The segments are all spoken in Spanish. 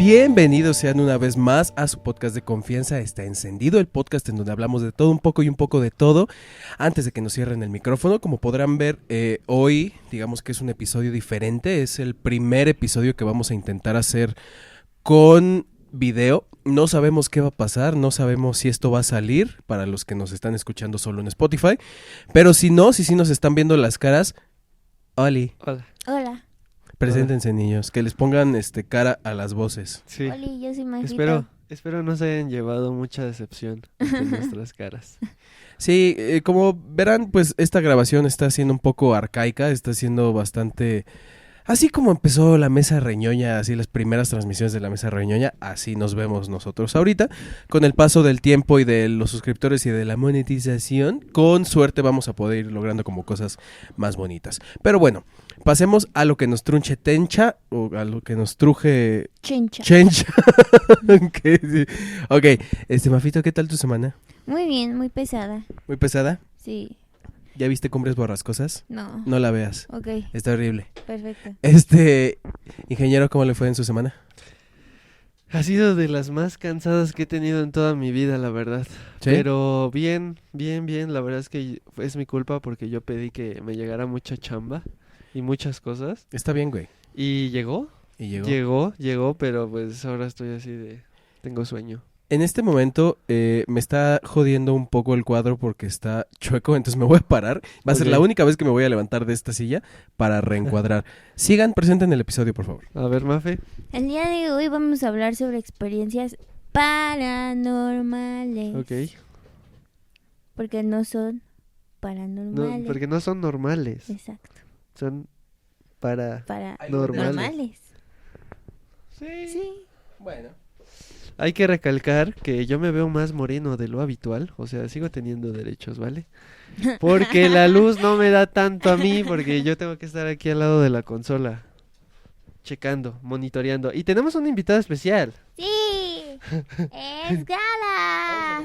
Bienvenidos sean una vez más a su podcast de confianza. Está encendido el podcast en donde hablamos de todo un poco y un poco de todo. Antes de que nos cierren el micrófono, como podrán ver, hoy digamos que es un episodio diferente. Es el primer episodio que vamos a intentar hacer con video. No sabemos qué va a pasar, no sabemos si esto va a salir para los que nos están escuchando solo en Spotify. Pero si no, si nos están viendo las caras, Oli. Hola. Hola. Preséntense, niños, que les pongan cara a las voces. Sí. Hola, yo soy Majito. Espero no se hayan llevado mucha decepción ante nuestras caras. Sí, como verán, pues esta grabación está siendo un poco arcaica, está siendo bastante... Así como empezó la Mesa Reñoña, así las primeras transmisiones de la Mesa Reñoña, así nos vemos nosotros ahorita. Con el paso del tiempo y de los suscriptores y de la monetización, con suerte vamos a poder ir logrando como cosas más bonitas. Pero bueno, pasemos a lo que nos trunche tencha, o a lo que nos truje... Chencha. Ok, Mafito, ¿qué tal tu semana? Muy bien, muy pesada. ¿Muy pesada? Sí. ¿Ya viste Cumbres Borrascosas? No. No la veas. Ok, Está horrible. perfecto. Ingeniero, ¿cómo le fue en su semana? Ha sido de las más cansadas que he tenido en toda mi vida, la verdad. ¿Sí? Pero bien. La verdad es que es mi culpa porque yo pedí que me llegara mucha chamba y muchas cosas. Está bien, güey. ¿Y llegó? ¿Y llegó? Llegó, pero pues ahora estoy así de... Tengo sueño. En este momento me está jodiendo un poco el cuadro porque está chueco, entonces me voy a parar. Va a ser la única vez que me voy a levantar de esta silla para reencuadrar. Presenten el episodio, por favor. A ver, Mafe. El día de hoy vamos a hablar sobre experiencias paranormales. Ok. Porque no son No, paranormales. porque no son normales. Exacto. Son para... Normales. Sí. Bueno. Hay que recalcar que yo me veo más moreno de lo habitual, o sea, sigo teniendo derechos, ¿vale? Porque la luz no me da tanto a mí, porque yo tengo que estar aquí al lado de la consola, checando, monitoreando. Y tenemos un invitado especial. Sí. Es Gala.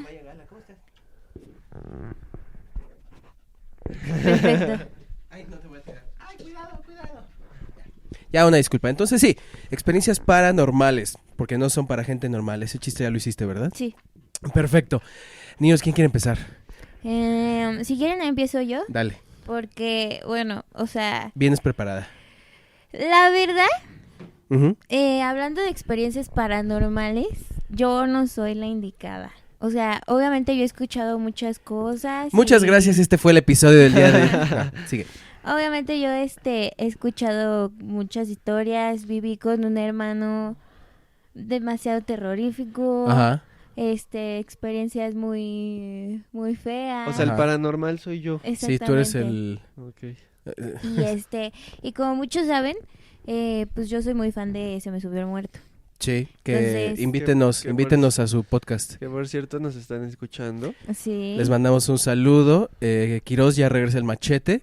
Perfecto. Ay, no te voy a tirar. Ay, cuidado. Ya, una disculpa. Entonces sí, experiencias paranormales, porque no son para gente normal. Ese chiste ya lo hiciste, ¿verdad? Sí. Perfecto. Niños, ¿quién quiere empezar? Si quieren empiezo yo. Dale. Porque, bueno, o sea, Vienes preparada. la verdad, Ujú. hablando de experiencias paranormales, yo no soy la indicada. O sea, obviamente yo he escuchado muchas cosas. Muchas y gracias, este fue el episodio del día de hoy. Sigue. Obviamente yo he escuchado muchas historias, viví con un hermano demasiado terrorífico. Ajá. Experiencias muy feas. O sea, el Ajá. paranormal soy yo. Sí, tú eres el... Ok. Y como muchos saben, pues yo soy muy fan de Se me subió el muerto. Sí, que Entonces- invítenos a su podcast. Que por cierto nos están escuchando. Sí. Les mandamos un saludo. Quirós ya regresa el machete.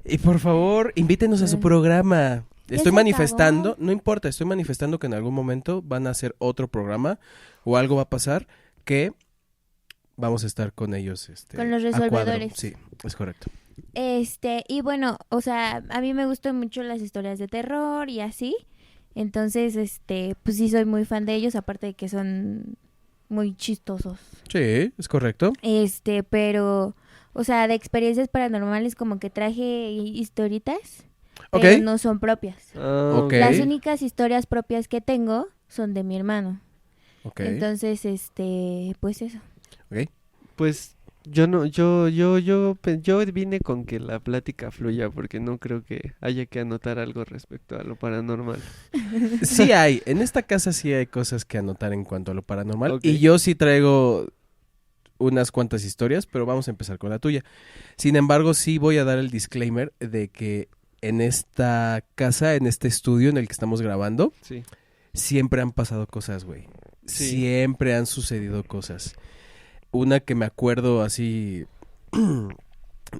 Y por favor, invítenos a su programa. Ya Estoy se manifestando, acabó. no importa, estoy manifestando que en algún momento van a hacer otro programa o algo va a pasar que vamos a estar con ellos. Con los a cuadro. resolvedores. Sí, es correcto. Y bueno, o sea, a mí me gustan mucho las historias de terror y así. Entonces, pues sí soy muy fan de ellos, aparte de que son muy chistosos. Sí, es correcto. Pero, o sea, de experiencias paranormales como que traje historitas, Ok. pero no son propias. Ah, Ok. Las únicas historias propias que tengo son de mi hermano. Ok. Entonces, pues eso. Ok. Pues yo vine con que la plática fluya porque no creo que haya que anotar algo respecto a lo paranormal. Sí hay, en esta casa sí hay cosas que anotar en cuanto a lo paranormal. Ok. Y yo sí traigo unas cuantas historias, pero vamos a empezar con la tuya. Sin embargo, sí voy a dar el disclaimer de que en esta casa, en este estudio en el que estamos grabando, Sí. siempre han pasado cosas, güey. Sí. Siempre han sucedido cosas. Una que me acuerdo así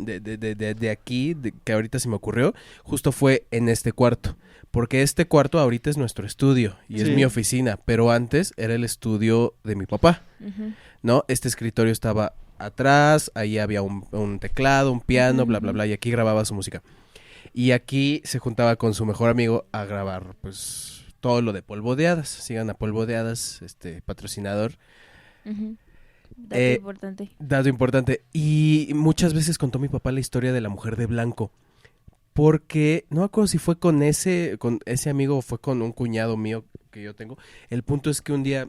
de aquí, que ahorita se me ocurrió, justo fue en este cuarto. Porque este cuarto ahorita es nuestro estudio y es Sí. mi oficina, pero antes era el estudio de mi papá, Ujú. ¿no? Este escritorio estaba atrás, ahí había un teclado, un piano, bla, bla, bla, y aquí grababa su música. Y aquí se juntaba con su mejor amigo a grabar, pues, todo lo de Polvo de Hadas. Sigan a Polvo de Hadas, patrocinador. Ujú. Dato importante. Dato importante. Y muchas veces contó mi papá la historia de la mujer de blanco. Porque no me acuerdo si fue con ese amigo o fue con un cuñado mío que yo tengo. El punto es que un día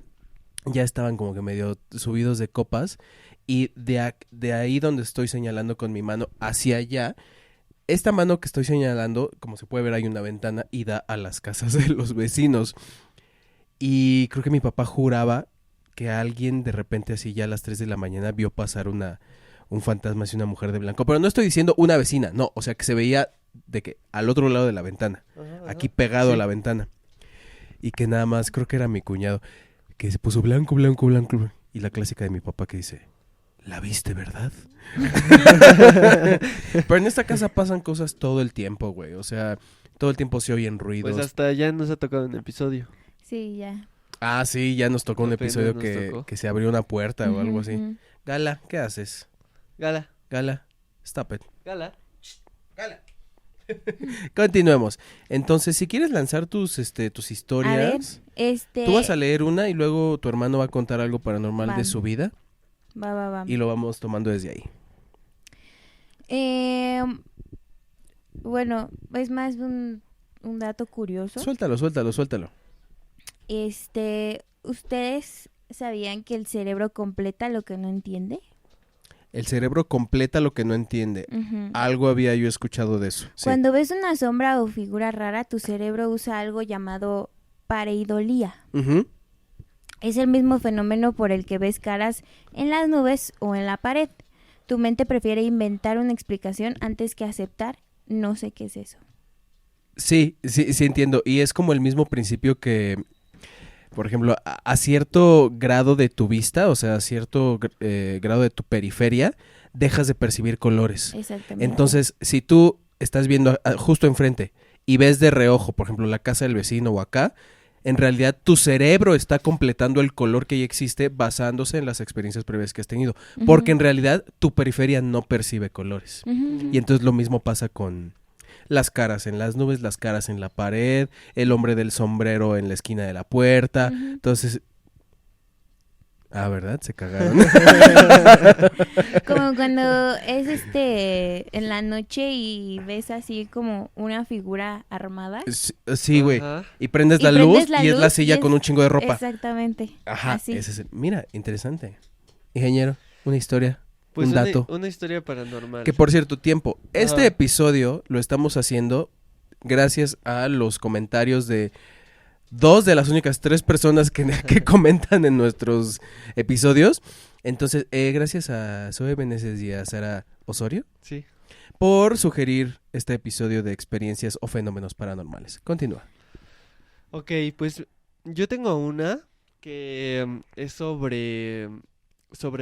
ya estaban como que medio subidos de copas. Y de ahí donde estoy señalando con mi mano hacia allá, esta mano que estoy señalando, como se puede ver, hay una ventana y da a las casas de los vecinos. Y creo que mi papá juraba que alguien de repente así ya a las 3 de la mañana vio pasar un fantasma hacia una mujer de blanco. Pero no estoy diciendo una vecina, no, o sea que se veía de que al otro lado de la ventana, aquí pegado a la ventana. Y que nada más, creo que era mi cuñado, que se puso blanco, blanco, blanco. Y la clásica de mi papá que dice, ¿la viste, verdad? Pero en esta casa pasan cosas todo el tiempo, güey. O sea, todo el tiempo se oyen ruidos. Pues hasta ya nos ha tocado un episodio. Sí, ya. Ah, sí, ya nos tocó un Apenas episodio nos que, tocó. que se abrió una puerta o algo Ujú, así. ujú. Gala, ¿qué haces? Gala. Gala, stop it. Gala. Continuemos. Entonces, si quieres lanzar tus A ver, historias, tú vas a leer una y luego tu hermano va a contar algo paranormal Va. de su vida Va. y lo vamos tomando desde ahí. Bueno, es más un dato curioso. Suéltalo. ¿Ustedes sabían que el cerebro completa lo que no entiende? El cerebro completa lo que no entiende. Ujú. Algo había yo escuchado de eso. Sí. Cuando ves una sombra o figura rara, tu cerebro usa algo llamado pareidolía. Ujú. Es el mismo fenómeno por el que ves caras en las nubes o en la pared. Tu mente prefiere inventar una explicación antes que aceptar, no sé qué es eso. Sí, entiendo. Y es como el mismo principio que, por ejemplo, a cierto grado de tu vista, o sea, a cierto grado de tu periferia, dejas de percibir colores. Exactamente. Entonces, si tú estás viendo justo enfrente y ves de reojo, por ejemplo, la casa del vecino o acá, en realidad tu cerebro está completando el color que ya existe basándose en las experiencias previas que has tenido. Ujú. Porque en realidad tu periferia no percibe colores. Ujú. Y entonces lo mismo pasa con las caras en las nubes, las caras en la pared, el hombre del sombrero en la esquina de la puerta. Ujú. Entonces... Ah, ¿verdad? Se cagaron. Como cuando es en la noche y ves así como una figura armada. Sí, güey. Ajá. Y prendes Y la prendes luz la y es la luz silla y con un chingo de ropa. Exactamente. Ajá, Así. ese es mira, interesante. Ingeniero, una historia, Pues un dato. una historia paranormal. Que por cierto, tiempo, este Ajá. episodio lo estamos haciendo gracias a los comentarios de 2 de las únicas 3 personas que comentan en nuestros episodios. Entonces, gracias a Zoe Meneses y a Sara Osorio Sí. por sugerir este episodio de experiencias o fenómenos paranormales. Continúa. Ok, pues yo tengo una que es sobre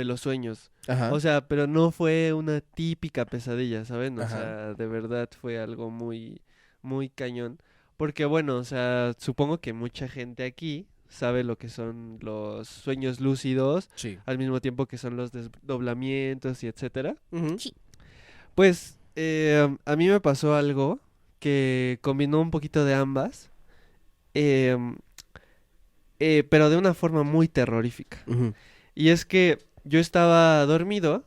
los sueños. Ajá. O sea, pero no fue una típica pesadilla, ¿saben? O Ajá. sea, de verdad fue algo muy, muy cañón. Porque bueno, o sea, supongo que mucha gente aquí sabe lo que son los sueños lúcidos, Sí. al mismo tiempo que son los desdoblamientos y etcétera. Ujú. Pues a mí me pasó algo que combinó un poquito de ambas, em, pero de una forma muy terrorífica. Ujú. Y es que yo estaba dormido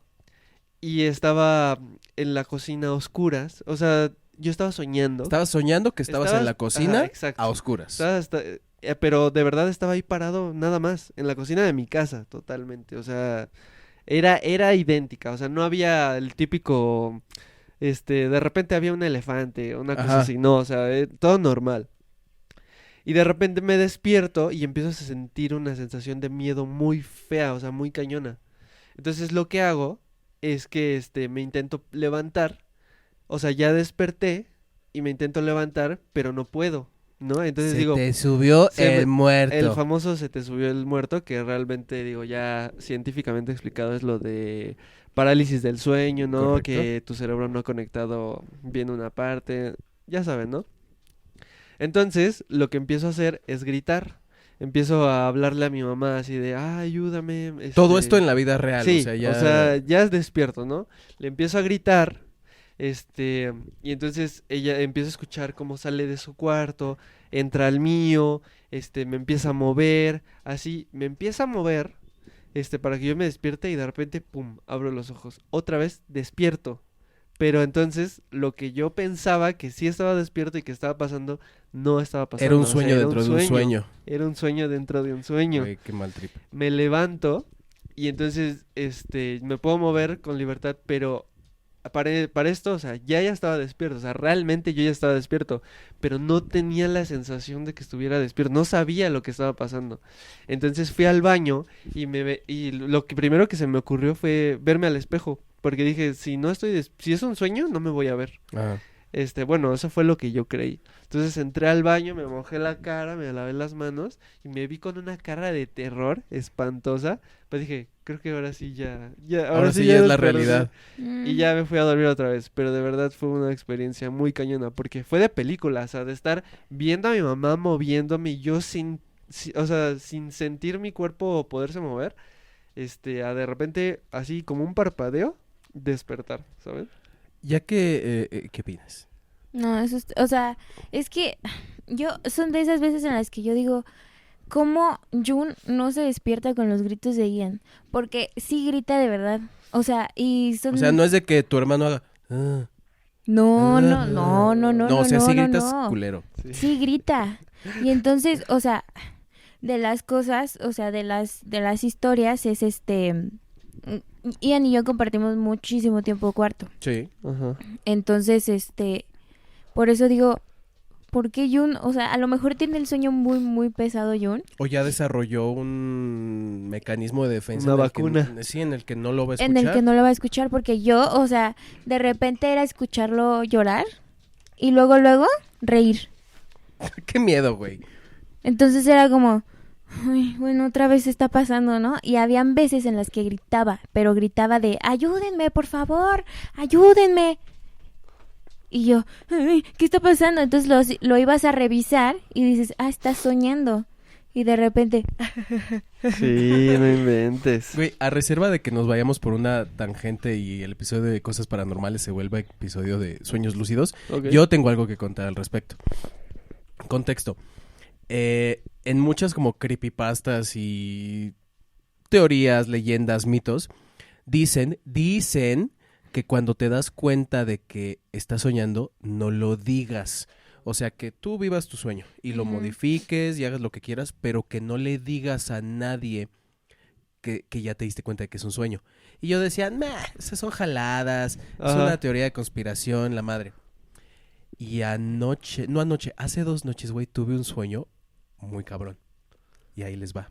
y estaba en la cocina a oscuras. O sea, yo estaba soñando. Estabas soñando que estabas en la cocina Ajá, exacto. a oscuras. Pero de verdad estaba ahí parado nada más, en la cocina de mi casa, totalmente. O sea, era idéntica. O sea, no había el típico, de repente había un elefante, una cosa Ajá. así. No, o sea, todo normal. Y de repente me despierto y empiezo a sentir una sensación de miedo muy fea, o sea, muy cañona. Entonces lo que hago es que me intento levantar, o sea, ya desperté y me intento levantar, pero no puedo, ¿no? Entonces Se digo, te subió se el me- muerto. el famoso se te subió el muerto, que realmente digo, ya científicamente explicado es lo de parálisis del sueño, ¿no? Correcto. Que tu cerebro no ha conectado bien una parte, ya saben, ¿no? Entonces, lo que empiezo a hacer es gritar. Empiezo a hablarle a mi mamá así de, ayúdame. Todo esto en la vida real, Sí, o sea, ya... ya es despierto, ¿no? Le empiezo a gritar Y entonces ella empieza a escuchar cómo sale de su cuarto, entra al mío, me empieza a mover, así, me empieza a mover, para que yo me despierte y de repente, pum, abro los ojos. Otra vez despierto. Pero entonces lo que yo pensaba que sí estaba despierto y que estaba pasando, no estaba pasando. Era un O sea, sueño era dentro de un sueño. Era un sueño dentro de un sueño. Güey, qué mal trip. Me levanto y entonces me puedo mover con libertad, pero para esto, o sea, ya estaba despierto, o sea, realmente yo ya estaba despierto, pero no tenía la sensación de que estuviera despierto, no sabía lo que estaba pasando. Entonces fui al baño y lo que primero que se me ocurrió fue verme al espejo, porque dije, si es un sueño, no me voy a ver. Ah. Bueno, eso fue lo que yo creí. Entonces entré al baño, me mojé la cara, me lavé las manos y me vi con una cara de terror espantosa. Pues dije, creo que ahora sí Ahora sí ya es la desperté. realidad. Y ya me fui a dormir otra vez, pero de verdad fue una experiencia muy cañona, porque fue de película, o sea, de estar viendo a mi mamá moviéndome y yo sin sentir mi cuerpo poderse mover, a de repente, así como un parpadeo, despertar, ¿sabes? Ya que, ¿qué opinas? No, o sea, es que son de esas veces en las que yo digo, ¿cómo Jun no se despierta con los gritos de Ian? Porque sí grita de verdad, o sea, O sea, no es de que tu hermano haga... No, No, o sea, sí gritas no. culero. Sí grita. Y entonces, o sea, de las cosas, o sea, de las historias es Ian y yo compartimos muchísimo tiempo cuarto. Sí. Ajá. Entonces, por eso digo, ¿por qué Jun? O sea, a lo mejor tiene el sueño muy, muy pesado Jun. O ya desarrolló un mecanismo de defensa. Una en el que- vacuna. sí, en el que no lo va a escuchar. En el que no lo va a escuchar porque yo, o sea, de repente era escucharlo llorar y luego reír. Qué miedo, güey. Entonces era como, ay, bueno, otra vez está pasando, ¿no? Y habían veces en las que gritaba, pero gritaba de, ayúdenme, por favor, ayúdenme. Y yo, ay, ¿qué está pasando? Entonces lo ibas a revisar y dices, estás soñando. Y de repente, Sí, no inventes. Güey, a reserva de que nos vayamos por una tangente y el episodio de cosas paranormales se vuelva episodio de sueños lúcidos, Ok. yo tengo algo que contar al respecto. Contexto. En muchas como creepypastas y teorías, leyendas, mitos, dicen que cuando te das cuenta de que estás soñando, no lo digas. O sea, que tú vivas tu sueño y lo Ujú. modifiques y hagas lo que quieras, pero que no le digas a nadie que ya te diste cuenta de que es un sueño. Y yo decía, esas son jaladas, es Ajá. una teoría de conspiración, la madre. Y hace 2 noches, güey, tuve un sueño muy cabrón. Y ahí les va.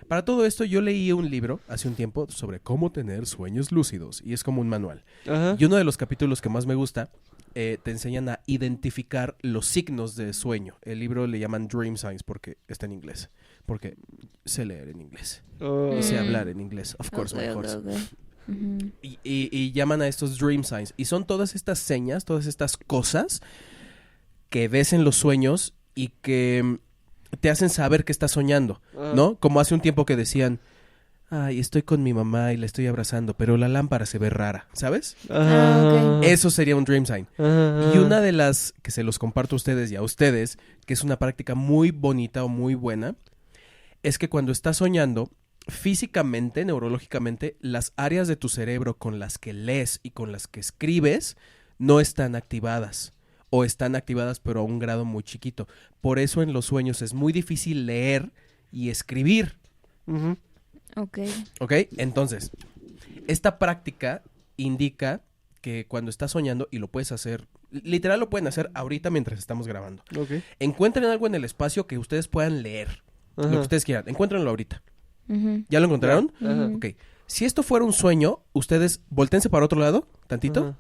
Para todo esto, yo leí un libro hace un tiempo sobre cómo tener sueños lúcidos. Y es como un manual. Ajá. Y uno de los capítulos que más me gusta, te enseñan a identificar los signos de sueño. El libro le llaman Dream Signs porque está en inglés. Porque sé leer en inglés. Oh. Y sé Mm. hablar en inglés. Of course, ok, my ok, horse. ok. Ujú. Y llaman a estos Dream Signs. Y son todas estas señas, todas estas cosas que ves en los sueños y que te hacen saber que estás soñando, Ajá. ¿no? Como hace un tiempo que decían, ay, estoy con mi mamá y la estoy abrazando, pero la lámpara se ve rara, ¿sabes? Ajá. ok. Eso sería un Dream Sign. Ajá. Y una de las que se los comparto a ustedes y a ustedes, que es una práctica muy bonita o muy buena, es que cuando estás soñando, físicamente, neurológicamente, las áreas de tu cerebro con las que lees y con las que escribes no están activadas. O están activadas pero a un grado muy chiquito. Por eso en los sueños es muy difícil leer y escribir. Ujú. Ok. ¿Ok? Entonces, esta práctica indica que cuando estás soñando, y lo puedes hacer, literal lo pueden hacer ahorita mientras estamos grabando. Ok. Encuentren algo en el espacio que ustedes puedan leer. Ajá. Lo que ustedes quieran. Encuéntrenlo ahorita. Ujú. ¿Ya lo encontraron? Ajá. Ujú. Ok. Si esto fuera un sueño, ustedes voltense para otro lado, tantito, Ajá.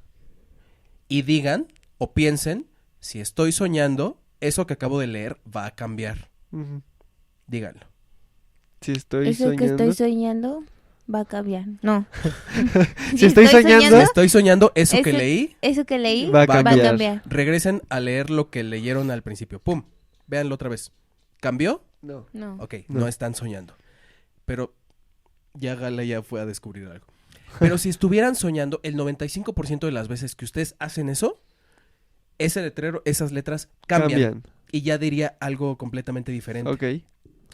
y digan o piensen, si estoy soñando, eso que acabo de leer va a cambiar. Ujú. Díganlo. Si estoy Eso soñando. que estoy soñando va a cambiar. No. Si estoy soñando. Si estoy soñando, eso que Eso- leí, Eso que leí Va a va a cambiar. cambiar. regresen a leer lo que leyeron al principio. ¡Pum! Véanlo otra vez. ¿Cambió? No. No. Ok, No. no están soñando. Pero ya Gala ya fue a descubrir algo. Pero si estuvieran soñando, el 95% de las veces que ustedes hacen eso, ese letrero, esas letras cambian. Y ya diría algo completamente diferente.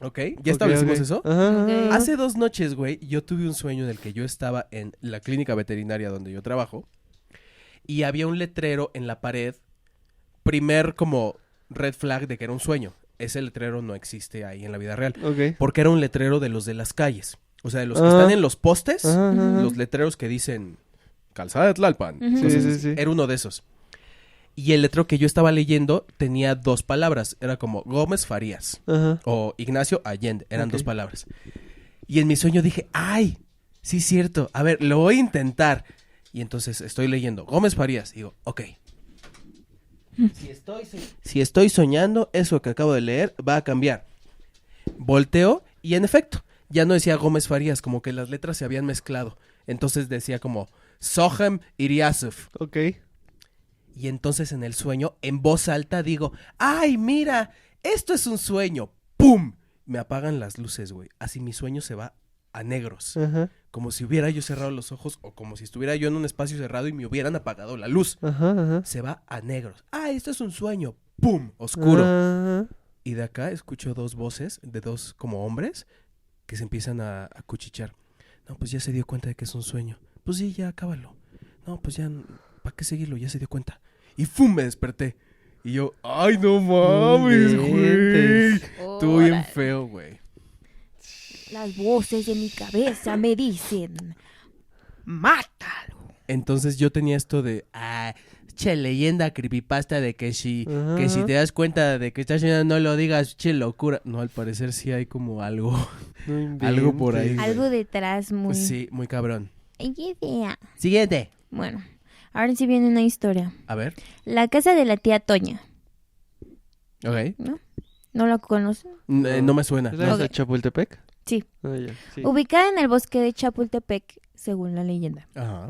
¿Ok? ¿Ya establecimos eso? Ajá. Ok. Hace 2 noches, güey, yo tuve un sueño en el que yo estaba en la clínica veterinaria donde yo trabajo y había un letrero en la pared, primer como red flag de que era un sueño. Ese letrero no existe ahí en la vida real, Ok. porque era un letrero de los de las calles. O sea, de los que Ajá. están en los postes, Ajá, ajá. los letreros que dicen Calzada de Tlalpan. Ujú. Sí, Cosas sí, así. sí. Era uno de esos. Y el letrero que yo estaba leyendo tenía 2 palabras. Era como Gómez Farías Ajá. o Ignacio Allende. Eran Ok. 2 palabras. Y en mi sueño dije, ¡ay! Sí, es cierto. A ver, lo voy a intentar. Y entonces estoy leyendo Gómez Farías. Y digo, ok. Si estoy soñando, eso que acabo de leer va a cambiar. Volteo y en efecto, ya no decía Gómez Farías, como que las letras se habían mezclado. Entonces decía como Sohem Iryasov. Ok. Y entonces en el sueño, en voz alta, digo, ¡ay, mira! Esto es un sueño. ¡Pum! Me apagan las luces, güey. Así mi sueño se va a negros. Ajá. Como si hubiera yo cerrado los ojos o como si estuviera yo en un espacio cerrado y me hubieran apagado la luz. Ajá. Ajá. Se va a negros. ¡Ah, esto es un sueño! ¡Pum! Oscuro. Ajá. Y de acá escucho 2 voces de 2 como hombres que se empiezan a cuchichear. No, pues ya se dio cuenta de que es un sueño. Pues sí, ya acábalo. No, pues ya, ¿para qué seguirlo? Ya se dio cuenta. Y ¡fum! Me desperté. Y yo, ¡ay, no mames, güey! inventes. Estuvo bien Órale. feo, güey. Las voces de mi cabeza me dicen, mátalo. Entonces yo tenía esto de, che, leyenda creepypasta de que si te das cuenta de que estás soñando no lo digas, che, locura. No, al parecer sí hay como algo. No Algo por ahí, inventes. Algo detrás muy... Sí, muy cabrón. Ay, qué fea. Siguiente. Bueno, ahora sí viene una historia. A ver. La casa de la tía Toña. Ok. ¿No la conocen? No me suena. ¿Es la de Ok. Chapultepec? Sí. Ah, ya. Sí. Ubicada en el bosque de Chapultepec, según la leyenda. Ajá.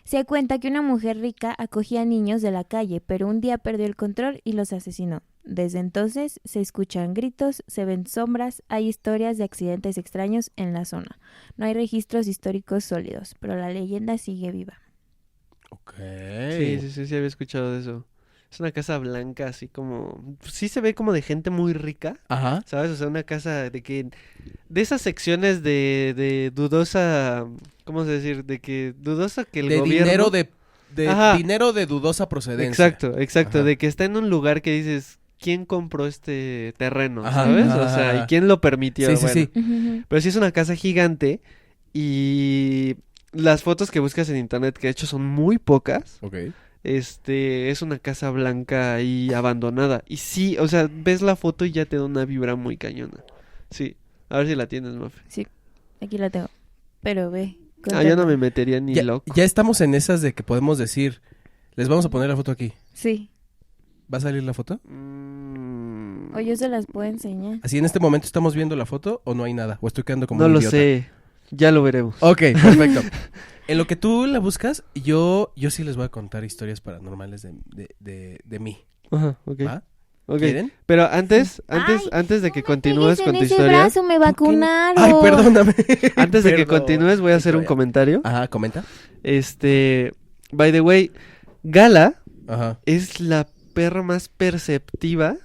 Se cuenta que una mujer rica acogía a niños de la calle, pero un día perdió el control y los asesinó. Desde entonces se escuchan gritos, se ven sombras, hay historias de accidentes extraños en la zona. No hay registros históricos sólidos, pero la leyenda sigue viva. Ok. Sí, había escuchado de eso. Es una casa blanca, así como... Sí se ve como de gente muy rica, Ajá. ¿sabes? O sea, una casa de que... De esas secciones de dudosa... ¿Cómo se decir? De que dudosa que el De gobierno... Ajá. dinero de dudosa procedencia. Exacto. Ajá. De que está en un lugar que dices... ¿Quién compró este terreno? Ajá, ¿Sabes? ajá, O sea, ajá. ¿y quién lo permitió? Sí, sí, Bueno, sí. pero sí es una casa gigante y las fotos que buscas en internet, que de hecho son muy pocas, Ok. es una casa blanca y abandonada. Y sí, o sea, ves la foto y ya te da una vibra muy cañona. Sí, a ver si la tienes, Mafe. Sí, aquí la tengo. Pero ve. Ah, yo no me metería ni Ya, loco. ya estamos en esas de que podemos decir, les vamos a poner la foto aquí. Sí, ¿Va a salir la foto? o yo se las puedo enseñar. Así en este momento estamos viendo la foto o no hay nada. O estoy quedando como No un lo idiota. sé, ya lo veremos. Ok, perfecto. En lo que tú la buscas, yo sí les voy a contar historias paranormales de mí. Ajá, ok. ¿Va? Ok. ¿Quieren? Pero antes Ay, de que no me continúes pegues con en tu ese historia, brazo, me vacunaron. Ay, perdóname. antes de que Perdón. continúes voy a hacer un Historia. comentario. Ajá, comenta. By the way, Gala Ajá. es la perra más perceptiva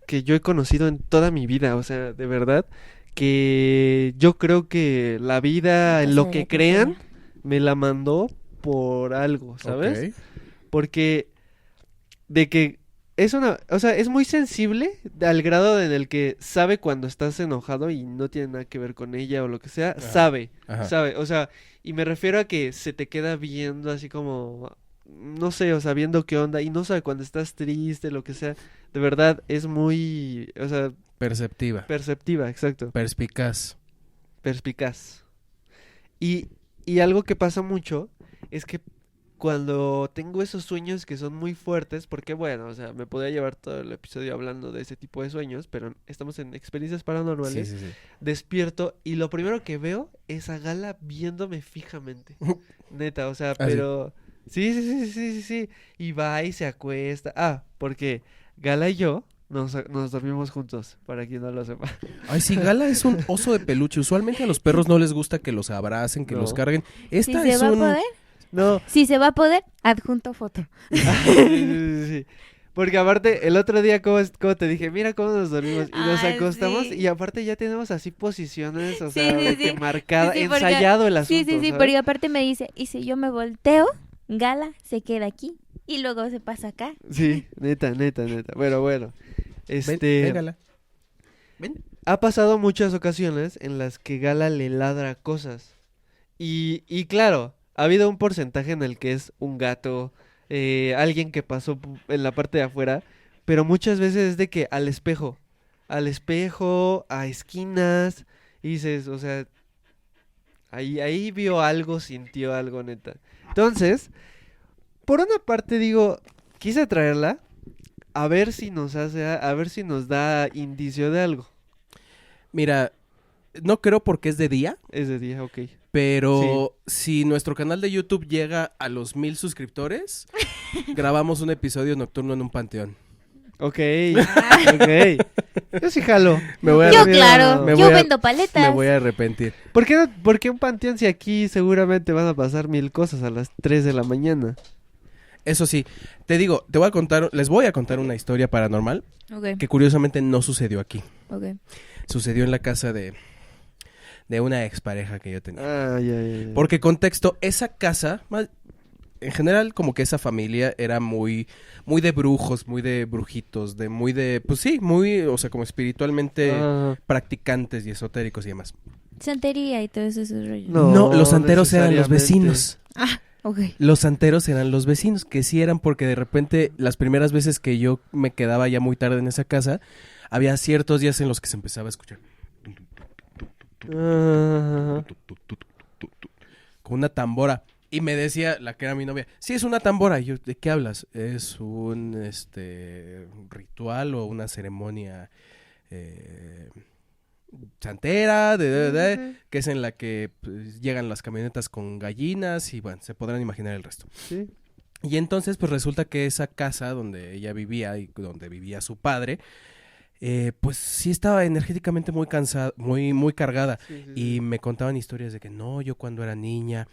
que yo he conocido en toda mi vida. O sea, de verdad, que yo creo que la vida, en lo que crean, me la mandó por algo, ¿sabes? Ok. Porque de que es una, o sea, es muy sensible al grado en el que sabe cuando estás enojado y no tiene nada que ver con ella o lo que sea, Ajá. sabe, Ajá. o sea, y me refiero a que se te queda viendo así como, no sé, o sea, viendo qué onda y no sabe cuando estás triste, lo que sea, de verdad es muy, o sea, Perceptiva. perceptiva, exacto, Perspicaz. perspicaz. Y algo que pasa mucho es que cuando tengo esos sueños que son muy fuertes, porque bueno, o sea, me podría llevar todo el episodio hablando de ese tipo de sueños, pero estamos en experiencias paranormales, Sí, sí, sí. despierto y lo primero que veo es a Gala viéndome fijamente. Neta, o sea, Ah, sí. pero sí, y va y se acuesta. Ah, porque Gala y yo nos dormimos juntos, para quien no lo sepa. Ay, sí, Gala es un oso de peluche. Usualmente a los perros no les gusta que los abracen, que No. los carguen. Si Esta se es va a un... poder, No. si se va a poder, adjunto foto. Sí. Porque aparte, el otro día, ¿cómo te dije? Mira cómo nos dormimos y nos Ay, acostamos sí. y aparte ya tenemos así posiciones, o Sí, sea, sí, de que sí. marcada, Sí, sí, porque- ensayado el asunto, Sí, ¿sabes? porque aparte me dice, y si yo me volteo, Gala se queda aquí y luego se pasa acá. Sí, neta. Pero bueno, Ven, ven, Gala. Ven. ha pasado muchas ocasiones en las que Gala le ladra cosas. Y claro, ha habido un porcentaje en el que es un gato, alguien que pasó en la parte de afuera, pero muchas veces es de que al espejo, a esquinas, y dices, o sea, ahí vio algo, sintió algo, neta. Entonces, por una parte digo, quise traerla a ver si nos da indicio de algo. Mira, no creo porque es de día, Es de día, ok. pero si nuestro canal de YouTube llega a los 1000 suscriptores, grabamos un episodio nocturno en un panteón. Ok. Yo sí jalo. Me voy a Yo arrepentir. claro, me yo voy a- vendo paletas. Me voy a arrepentir. ¿Por qué un panteón si aquí seguramente van a pasar 1000 cosas a las 3 de la mañana? Eso sí, te digo, les voy a contar una historia paranormal Ok, que curiosamente no sucedió aquí. ok. Sucedió en la casa de una expareja que yo tenía. Ya. Porque contexto, esa casa, en general como que esa familia era muy de brujos, muy de brujitos, pues sí, o sea, como espiritualmente Ah, practicantes y esotéricos y demás. Santería y todo eso, esos rollos. No. Los santeros eran los necesariamente. vecinos. Ok. Los santeros eran los vecinos, que sí eran porque de repente las primeras veces que yo me quedaba ya muy tarde en esa casa, había ciertos días en los que se empezaba a escuchar Ah, con una tambora. Y me decía la que era mi novia, sí, es una tambora. Y yo, ¿de qué hablas? Es un ritual o una ceremonia santera, que es en la que pues, llegan las camionetas con gallinas y bueno, se podrán imaginar el resto. sí. Y entonces pues resulta que esa casa donde ella vivía y donde vivía su padre, pues sí estaba energéticamente muy cansada, muy cargada. Y me contaban historias de que no, yo cuando era niña,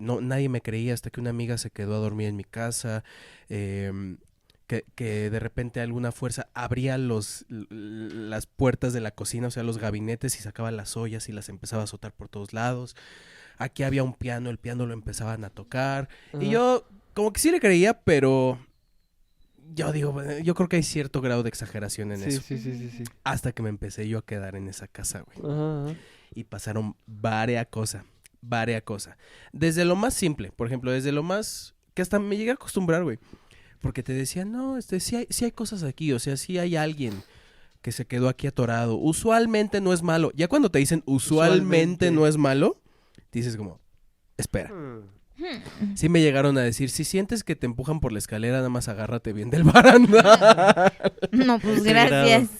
no, nadie me creía hasta que una amiga se quedó a dormir en mi casa, que de repente alguna fuerza abría las puertas de la cocina, o sea, los gabinetes y sacaba las ollas y las empezaba a azotar por todos lados. Aquí había un piano, el piano lo empezaban a tocar. Ajá. Y yo como que sí le creía, pero yo digo, yo creo que hay cierto grado de exageración en eso. Sí. Hasta que me empecé yo a quedar en esa casa, güey. Ajá. Y pasaron varias cosas. Desde lo más simple, por ejemplo, desde lo más... que hasta me llegué a acostumbrar, güey. Porque te decían, no, sí hay cosas aquí, o sea, sí hay alguien que se quedó aquí atorado. Usualmente no es malo. Ya cuando te dicen usualmente no es malo, dices como, espera. Sí me llegaron a decir, si sientes que te empujan por la escalera, nada más agárrate bien del barandal. No, pues Ese gracias.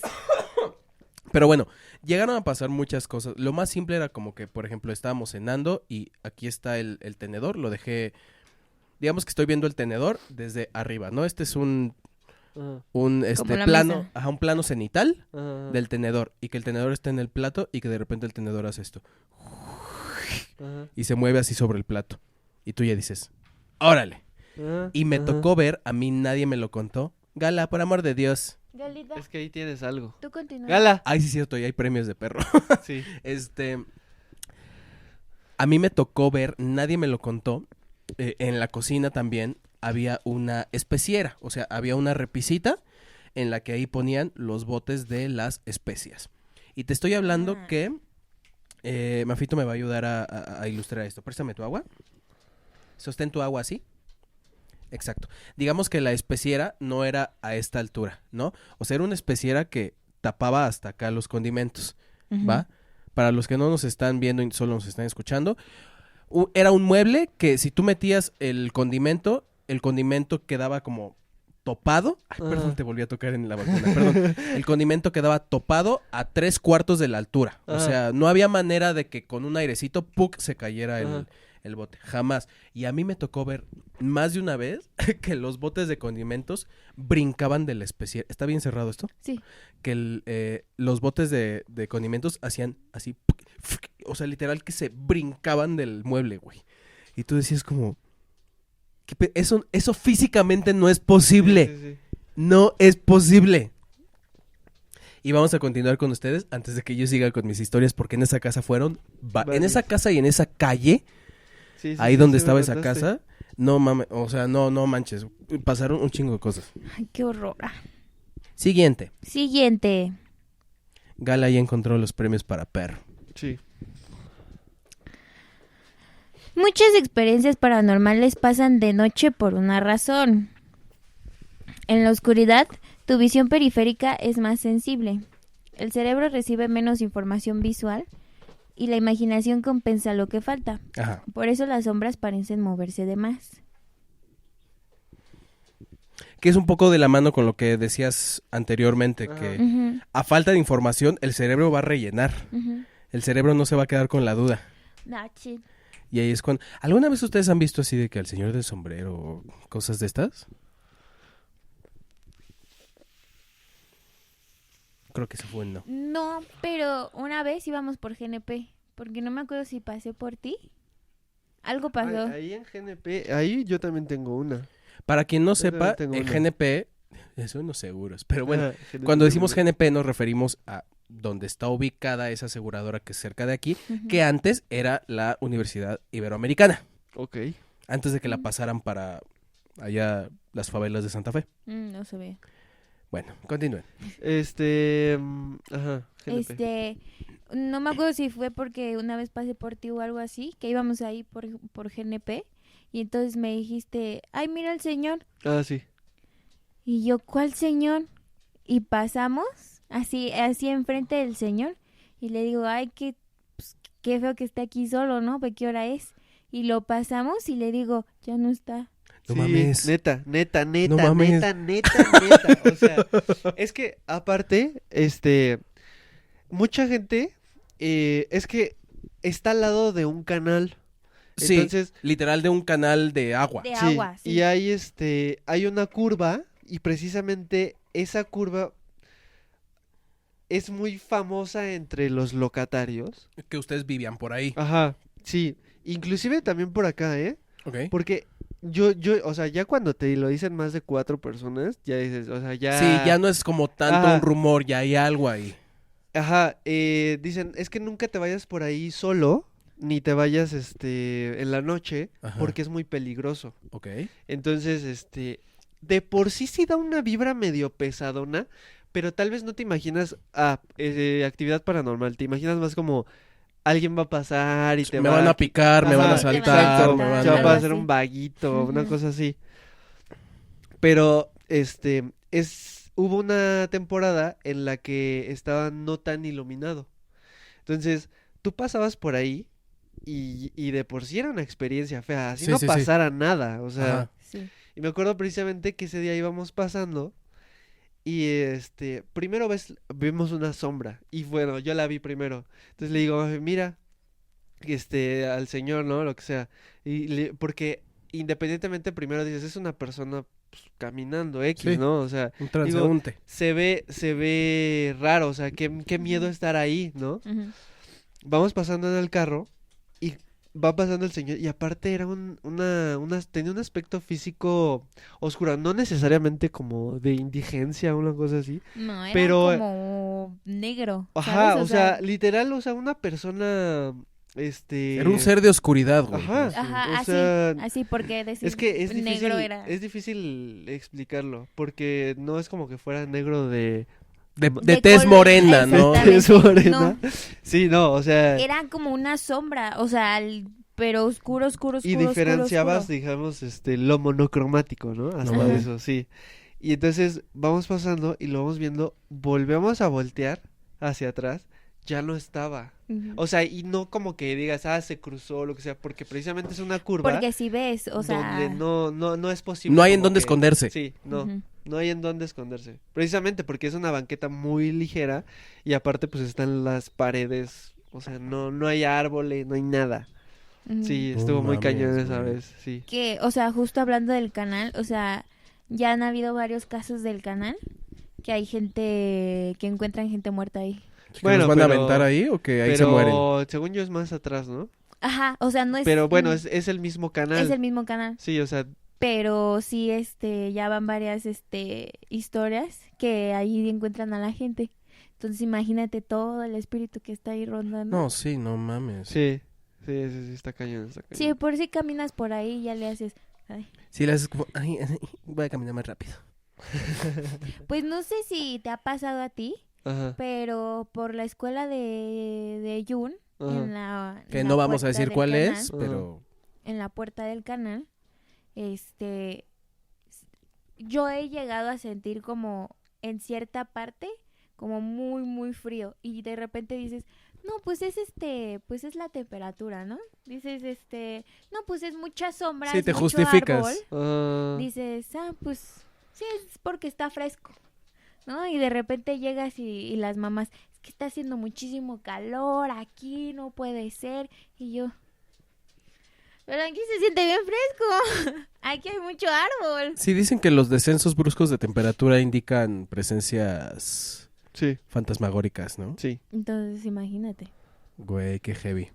Pero bueno, llegaron a pasar muchas cosas. Lo más simple era como que, por ejemplo, estábamos cenando y aquí está el tenedor. Lo dejé, digamos que estoy viendo el tenedor desde arriba, ¿no? Este es un Ajá. Como la plano, mesa. ajá, un plano cenital Ajá. del tenedor. Y que el tenedor está en el plato y que de repente el tenedor hace esto. Ajá. Y se mueve así sobre el plato. Y tú ya dices, órale. Ajá. Y me Ajá. tocó ver, a mí nadie me lo contó. Gala, por amor de Dios. Galita, Es que ahí tienes algo. tú continúa. Gala. Ay, sí es cierto, y hay premios de perro. Sí. A mí me tocó ver, nadie me lo contó, en la cocina también había una especiera, o sea, había una repisita en la que ahí ponían los botes de las especias. Y te estoy hablando que, Mafito me va a ayudar a ilustrar esto. Préstame tu agua. Sostén tu agua así. Exacto. Digamos que la especiera no era a esta altura, ¿no? O sea, era una especiera que tapaba hasta acá los condimentos, ¿va? Para los que no nos están viendo y solo nos están escuchando, era un mueble que si tú metías el condimento quedaba como topado. Ay, perdón, Ajá. te volví a tocar en la vacuna, perdón. El condimento quedaba topado a 3/4 de la altura. O Ajá. sea, no había manera de que con un airecito, ¡puc!, se cayera Ajá. el bote, jamás. Y a mí me tocó ver más de una vez que los botes de condimentos brincaban del especial. ¿Está bien cerrado esto? Sí. Que los botes de condimentos hacían así, o sea, literal que se brincaban del mueble, güey. Y tú decías como, eso físicamente no es posible. Sí, sí, sí. No es posible. Y vamos a continuar con ustedes antes de que yo siga con mis historias, porque en esa casa en esa casa y en esa calle, Sí, sí, ahí sí, donde sí me estaba esa contaste. casa, no mames, o sea, no manches, pasaron un chingo de cosas. Ay, qué horror. Siguiente, Siguiente. Gala ya encontró los premios para perro. Sí. Muchas experiencias paranormales pasan de noche por una razón. En la oscuridad, tu visión periférica es más sensible. El cerebro recibe menos información visual y la imaginación compensa lo que falta. Ajá. Por eso las sombras parecen moverse de más. Que es un poco de la mano con lo que decías anteriormente, Ajá. que Ujú, a falta de información el cerebro va a rellenar. ujú. El cerebro no se va a quedar con la duda. That's it. Y ahí es cuando... ¿Alguna vez ustedes han visto así de que al señor del sombrero o cosas de estas? Creo que se fue el no. No, pero una vez íbamos por GNP, porque no me acuerdo si pasé por ti. Algo pasó. Ahí en GNP, ahí yo también tengo una. Para quien no Yo también sepa, tengo en una. GNP, eso no seguros, pero bueno, Ajá, GNP cuando tengo decimos una. GNP nos referimos a donde está ubicada esa aseguradora que es cerca de aquí, Ujú. que antes era la Universidad Iberoamericana, Ok. antes de que la pasaran para allá las favelas de Santa Fe. No se ve. Bueno, continúen. Ajá, GNP. No me acuerdo si fue porque una vez pasé por ti o algo así, que íbamos ahí por GNP, y entonces me dijiste, ay, mira el señor. Ah, sí. Y yo, ¿cuál señor? Y pasamos, así enfrente del señor, y le digo, ay, qué feo que esté aquí solo, ¿no? ¿Pe qué hora es? Y lo pasamos y le digo, ya no está. No Sí, mames. neta. No mames. Neta. O sea, es que aparte, mucha gente, es que está al lado de un canal. Sí, Entonces, literal de un canal de agua. De sí, agua, sí. y hay una curva y precisamente esa curva es muy famosa entre los locatarios. Que ustedes vivían por ahí. Ajá, sí, inclusive también por acá, Ok. porque o sea, ya cuando te lo dicen más de 4 personas, ya dices, o sea, ya... Sí, ya no es como tanto Ajá. un rumor, ya hay algo ahí. Ajá, dicen, es que nunca te vayas por ahí solo, ni te vayas, en la noche, Ajá. porque es muy peligroso. Ok. Entonces, de por sí da una vibra medio pesadona, pero tal vez no te imaginas actividad paranormal, te imaginas más como alguien va a pasar y te Me va van a picar, me Ajá, van a exacto, saltar, exacto, me van se va algo a a... hacer así. un vaguito, una Ujú. cosa así. Pero, hubo una temporada en la que estaba no tan iluminado. Entonces, tú pasabas por ahí y de por sí era una experiencia fea, así Sí, no sí, sí. pasara nada, o sea... Ajá. Sí. Y me acuerdo precisamente que ese día íbamos pasando y primero vimos una sombra y bueno, yo la vi primero. Entonces le digo, mira, al señor, ¿no? Lo que sea. Porque independientemente primero dices, es una persona pues, caminando X, Sí. ¿no? O sea, Un transeúnte. se se ve raro, o sea, qué miedo estar ahí, ¿no? Ujú. Vamos pasando en el carro y va pasando el señor y aparte era tenía un aspecto físico oscuro, no necesariamente como de indigencia o una cosa así. No, era Pero, como negro. Ajá, ¿sabes? o sea, literal, o sea, una persona, Era un ser de oscuridad, güey. Ajá. Ajá, o así, sea, así porque decir es que negro era. es difícil explicarlo, porque no es como que fuera negro de De De tez color, morena, ¿no? exactamente. tez morena. No. Sí, no, o sea, Era como una sombra, o sea, pero oscuro, y diferenciabas, digamos, lo monocromático, ¿no? Hasta Ajá. eso, sí. Y entonces vamos pasando y lo vamos viendo, volvemos a voltear hacia atrás, ya no estaba. Ujú. O sea, y no como que digas, se cruzó, lo que sea, porque precisamente es una curva Porque si ves, o sea, donde no es posible. No hay en como dónde que- esconderse. Sí, no, ujú. no hay en dónde esconderse. Precisamente porque es una banqueta muy ligera y aparte pues están las paredes, o sea, no hay árboles, no hay nada. Ujú. Sí, No estuvo muy mames, cañón esa güey. vez, sí. Que, o sea, justo hablando del canal, o sea, ya han habido varios casos del canal que hay gente, que encuentran gente muerta ahí. ¿Que Bueno, los van a pero- aventar ahí o que ahí se mueren? Pero según yo es más atrás, ¿no? Ajá, o sea, no es... Pero bueno, es el mismo canal. es el mismo canal. Sí, o sea, Pero sí, ya van varias, historias que ahí encuentran a la gente. Entonces imagínate todo el espíritu que está ahí rondando. No, sí, no mames. sí, está cañón, está cañón. Sí, por si caminas por ahí ya le haces... ay. Sí, le haces como, ay, voy a caminar más rápido. Pues no sé si te ha pasado a ti, Ajá, pero por la escuela de Jun, ajá. Que en no la vamos a puerta decir del cuál canal, es, pero... en la puerta del canal, yo he llegado a sentir como en cierta parte como muy muy frío y de repente dices, no, pues es pues es la temperatura, ¿no? Dices, no, pues es mucha sombra, Sí, es te mucho justificas. árbol. Ah, Dices, pues sí, es porque está fresco, ¿no? Y de repente llegas y las mamás, es que está haciendo muchísimo calor aquí, no puede ser. Y yo, pero aquí se siente bien fresco, aquí hay mucho árbol. Sí, dicen que los descensos bruscos de temperatura indican presencias sí, fantasmagóricas, ¿no? sí. Entonces, imagínate. Güey, qué heavy.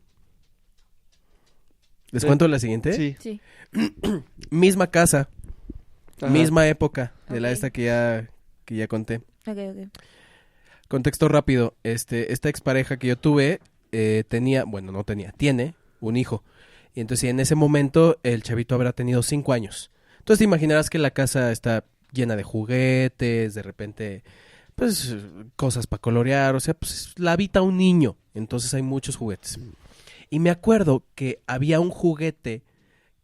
¿Les Sí. cuento la siguiente? Sí. Sí. Misma casa, Ajá. misma época de la Ok. esta que ya conté. Ok, ok. Contexto rápido, esta expareja que yo tuve tiene un hijo. Y entonces en ese momento el chavito habrá tenido 5 años. Entonces te imaginarás que la casa está llena de juguetes, de repente, pues, cosas para colorear, o sea, pues la habita un niño. Entonces hay muchos juguetes. Y me acuerdo que había un juguete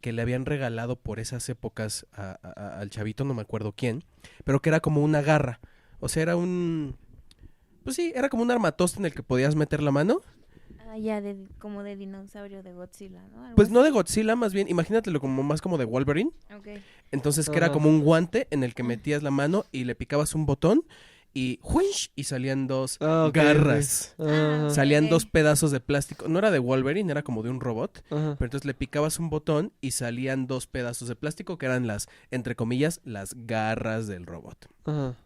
que le habían regalado por esas épocas al chavito, no me acuerdo quién, pero que era como una garra. O sea, pues sí, era como un armatoste en el que podías meter la mano. Ah, ya, como de dinosaurio de Godzilla, ¿no? Algo Pues no así. de Godzilla, más bien, imagínatelo como más como de Wolverine. Ok. Entonces que era Ajá. como un guante en el que metías la mano y le picabas un botón y ¡juinch! Y salían dos Ah, ok, garras. ok. Ajá, Salían Ok. dos pedazos de plástico. No era de Wolverine, era como de un robot. ajá. Pero entonces le picabas un botón y salían dos pedazos de plástico que eran entre comillas, las garras del robot. Ajá.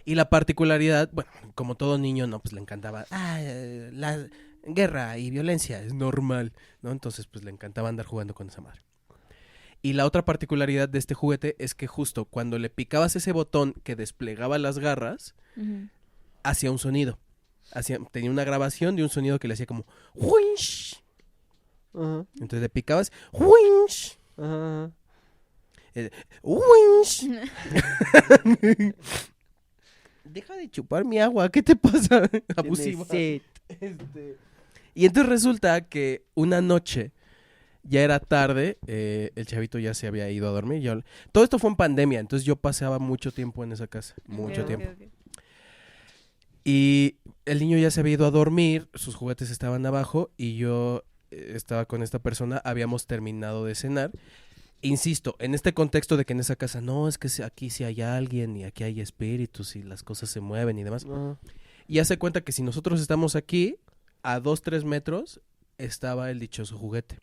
Y la particularidad, bueno, como todo niño, no, pues le encantaba, la guerra y violencia, es normal, ¿no? Entonces, pues le encantaba andar jugando con esa madre. Y la otra particularidad de este juguete es que justo cuando le picabas ese botón que desplegaba las garras, Ujú. hacía un sonido. Tenía una grabación de un sonido que le hacía como ¡winch! Ajá. Entonces le picabas ¡winch! Ajá. ¡winch! Deja de chupar mi agua, ¿qué te pasa? Abusiva. Y entonces resulta que una noche, ya era tarde, el chavito ya se había ido a dormir. Todo esto fue en pandemia, entonces yo pasaba mucho tiempo en esa casa, mucho Ok, tiempo. ok, ok. Y el niño ya se había ido a dormir, sus juguetes estaban abajo y yo estaba con esta persona, habíamos terminado de cenar. Insisto, en este contexto de que en esa casa, no, es que aquí sí hay alguien y aquí hay espíritus y las cosas se mueven y demás. Ajá. Y hace cuenta que si nosotros estamos aquí, a 2-3 metros, estaba el dichoso juguete.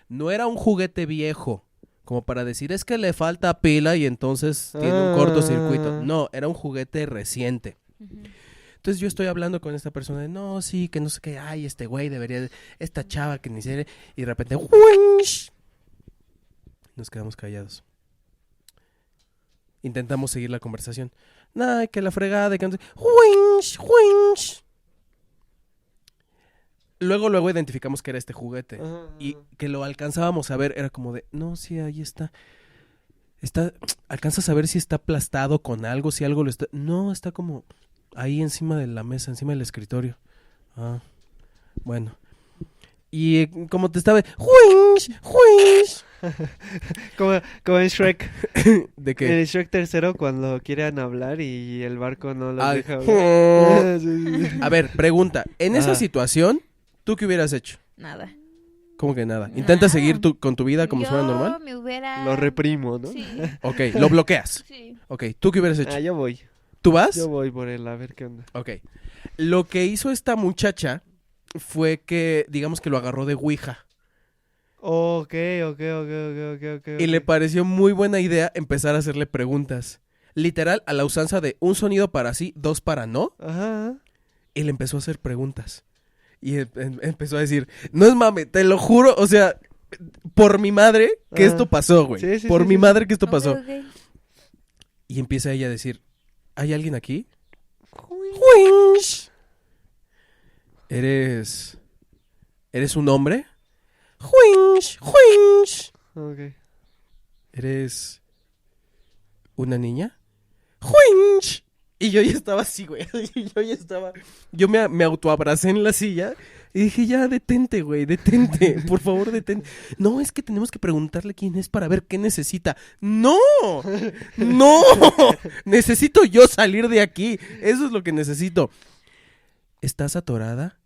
No era un juguete viejo, como para decir, es que le falta pila y entonces tiene un cortocircuito. No, era un juguete reciente. Ujú. Entonces yo estoy hablando con esta persona de, no, sí, que no sé qué, ay, este güey debería, esta chava que ni sé, y de repente, ¡winch! Nos quedamos callados. Intentamos seguir la conversación. Nah, que la fregada, que no sé, ¡winch! ¡winch! Luego identificamos que era este juguete. Ajá. Y que lo alcanzábamos a ver, era como de, no, sí, ahí está. Alcanzas a ver si está aplastado con algo, si algo lo está. No, está como ahí encima de la mesa, encima del escritorio. Ah, bueno. Y como te estaba, ¡winch! ¡winch! Como en Shrek. ¿De qué? En Shrek tercero cuando quieren hablar y el barco no los Ay, deja hablar. Sí, sí, sí. A ver, pregunta. En esa Ajá. situación, ¿tú qué hubieras hecho? Nada. ¿Cómo que nada? ¿Intentas Nada. seguir con tu vida como si fuera Yo normal? me hubiera... Lo reprimo, ¿no? Sí, Ok, lo bloqueas. sí. Ok, ¿tú qué hubieras hecho? Ah, yo voy. ¿Tú vas? Yo voy por él a ver qué onda. Ok. Lo que hizo esta muchacha fue que, digamos que lo agarró de ouija. Ok. Y le pareció muy buena idea empezar a hacerle preguntas. Literal, a la usanza de un sonido para sí, dos para no. Ajá. Y le empezó a hacer preguntas. Y empezó a decir, no es mame, te lo juro, o sea, por mi madre que esto pasó, güey. Sí, sí, por sí, mi sí. madre que esto Ok, pasó. ok. Y empieza ella a decir, ¿hay alguien aquí? Juinch. ¿Eres un hombre? Juinch, juinch. Ok. ¿Eres una niña? ¡Juinch! Y yo ya estaba así, güey. Yo me autoabracé en la silla y dije, ya, detente, güey, detente. Por favor, detente. No, es que tenemos que preguntarle quién es para ver qué necesita. ¡No! ¡No! Necesito yo salir de aquí. Eso es lo que necesito. ¿Estás atorada?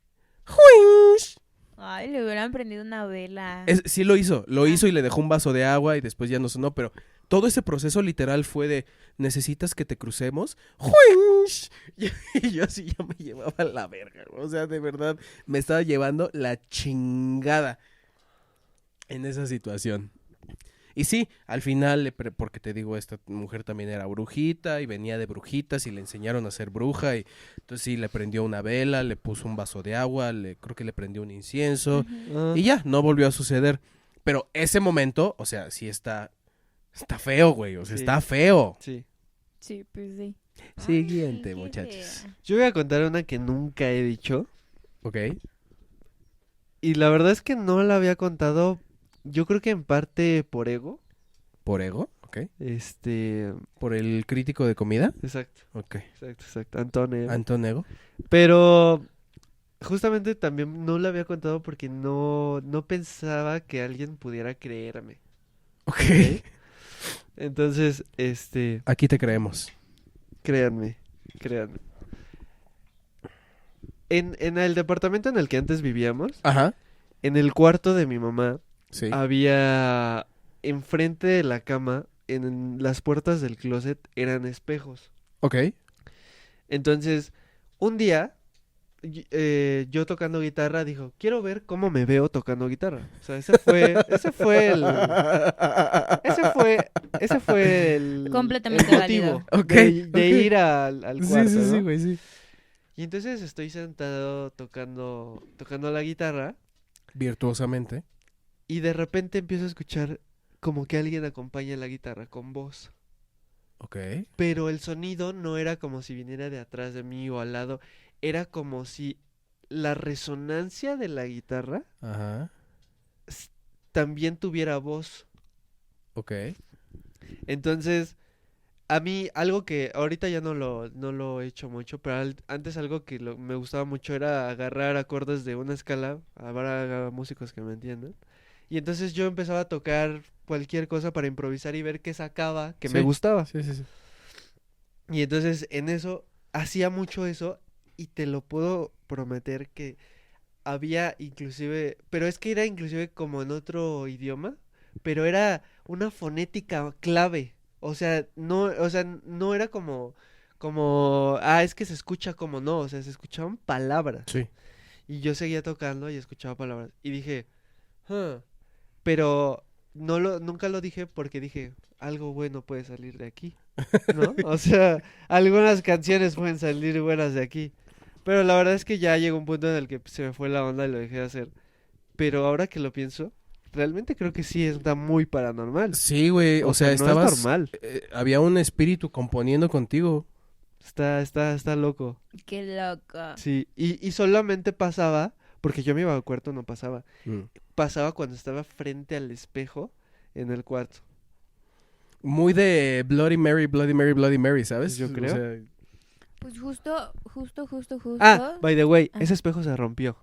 ¡Juinch! Ay, le hubieran prendido una vela. Sí lo hizo y le dejó un vaso de agua y después ya no sonó, pero todo ese proceso literal fue de, ¿necesitas que te crucemos? ¡Juinch! Y yo así ya me llevaba la verga, o sea, de verdad, me estaba llevando la chingada en esa situación. Y sí, al final, porque te digo, esta mujer también era brujita y venía de brujitas y le enseñaron a ser bruja y entonces sí, le prendió una vela, le puso un vaso de agua, creo que le prendió un incienso y ya, no volvió a suceder. Pero ese momento, o sea, sí está feo, güey, o sea, Sí. está feo. Sí. Sí, pues sí. Siguiente, Ay, qué muchachos. fea. Yo voy a contar una que nunca he dicho. Ok. Y la verdad es que no la había contado. Yo creo que en parte por ego. ¿Por ego? Ok. Por ¿Por el crítico de comida? Exacto, Ok. exacto. Antonio. ¿Anton Ego? Pero justamente también no la había contado porque no pensaba que alguien pudiera creerme. Ok. Entonces, Aquí te creemos. créanme. En el departamento en el que antes vivíamos, Ajá. en el cuarto de mi mamá, Sí. había enfrente de la cama, en las puertas del closet, eran espejos. Ok. Entonces, un día, yo tocando guitarra, dijo, quiero ver cómo me veo tocando guitarra. O sea, ese fue el Completamente el válido. motivo Ok, de ok. ir al Sí, cuarto, sí, sí, ¿no? güey, sí. Y entonces estoy sentado tocando la guitarra Virtuosamente. y de repente empiezo a escuchar como que alguien acompaña la guitarra con voz. Ok. Pero el sonido no era como si viniera de atrás de mí o al lado, era como si la resonancia de la guitarra Ajá. también tuviera voz. Ok. Entonces, a mí algo que ahorita ya no lo he hecho mucho, pero antes algo que me gustaba mucho era agarrar acordes de una escala, habrá músicos que me entiendan. Y entonces yo empezaba a tocar cualquier cosa para improvisar y ver qué sacaba que me Sí. gustaba. Sí, sí, sí. Y entonces en eso hacía mucho eso y te lo puedo prometer que había inclusive, pero es que era inclusive como en otro idioma, pero era una fonética clave. O sea, no era como, es que se escucha como no, o sea, se escuchaban palabras. Sí. Y yo seguía tocando y escuchaba palabras. Y dije, "Huh", pero nunca lo dije porque dije, algo bueno puede salir de aquí, ¿no? O sea, algunas canciones pueden salir buenas de aquí. Pero la verdad es que ya llegó un punto en el que se me fue la onda y lo dejé de hacer. Pero ahora que lo pienso, realmente creo que sí está muy paranormal. Sí, güey. O sea, no estabas. es normal. Había un espíritu componiendo contigo. Está loco. Qué loco. Sí, y solamente pasaba, porque yo me iba al cuarto, no pasaba. Mm. Pasaba cuando estaba frente al espejo en el cuarto. Muy de Bloody Mary, Bloody Mary, Bloody Mary, ¿sabes? Yo creo. O sea, Pues justo. By the way, Ah. ese espejo se rompió.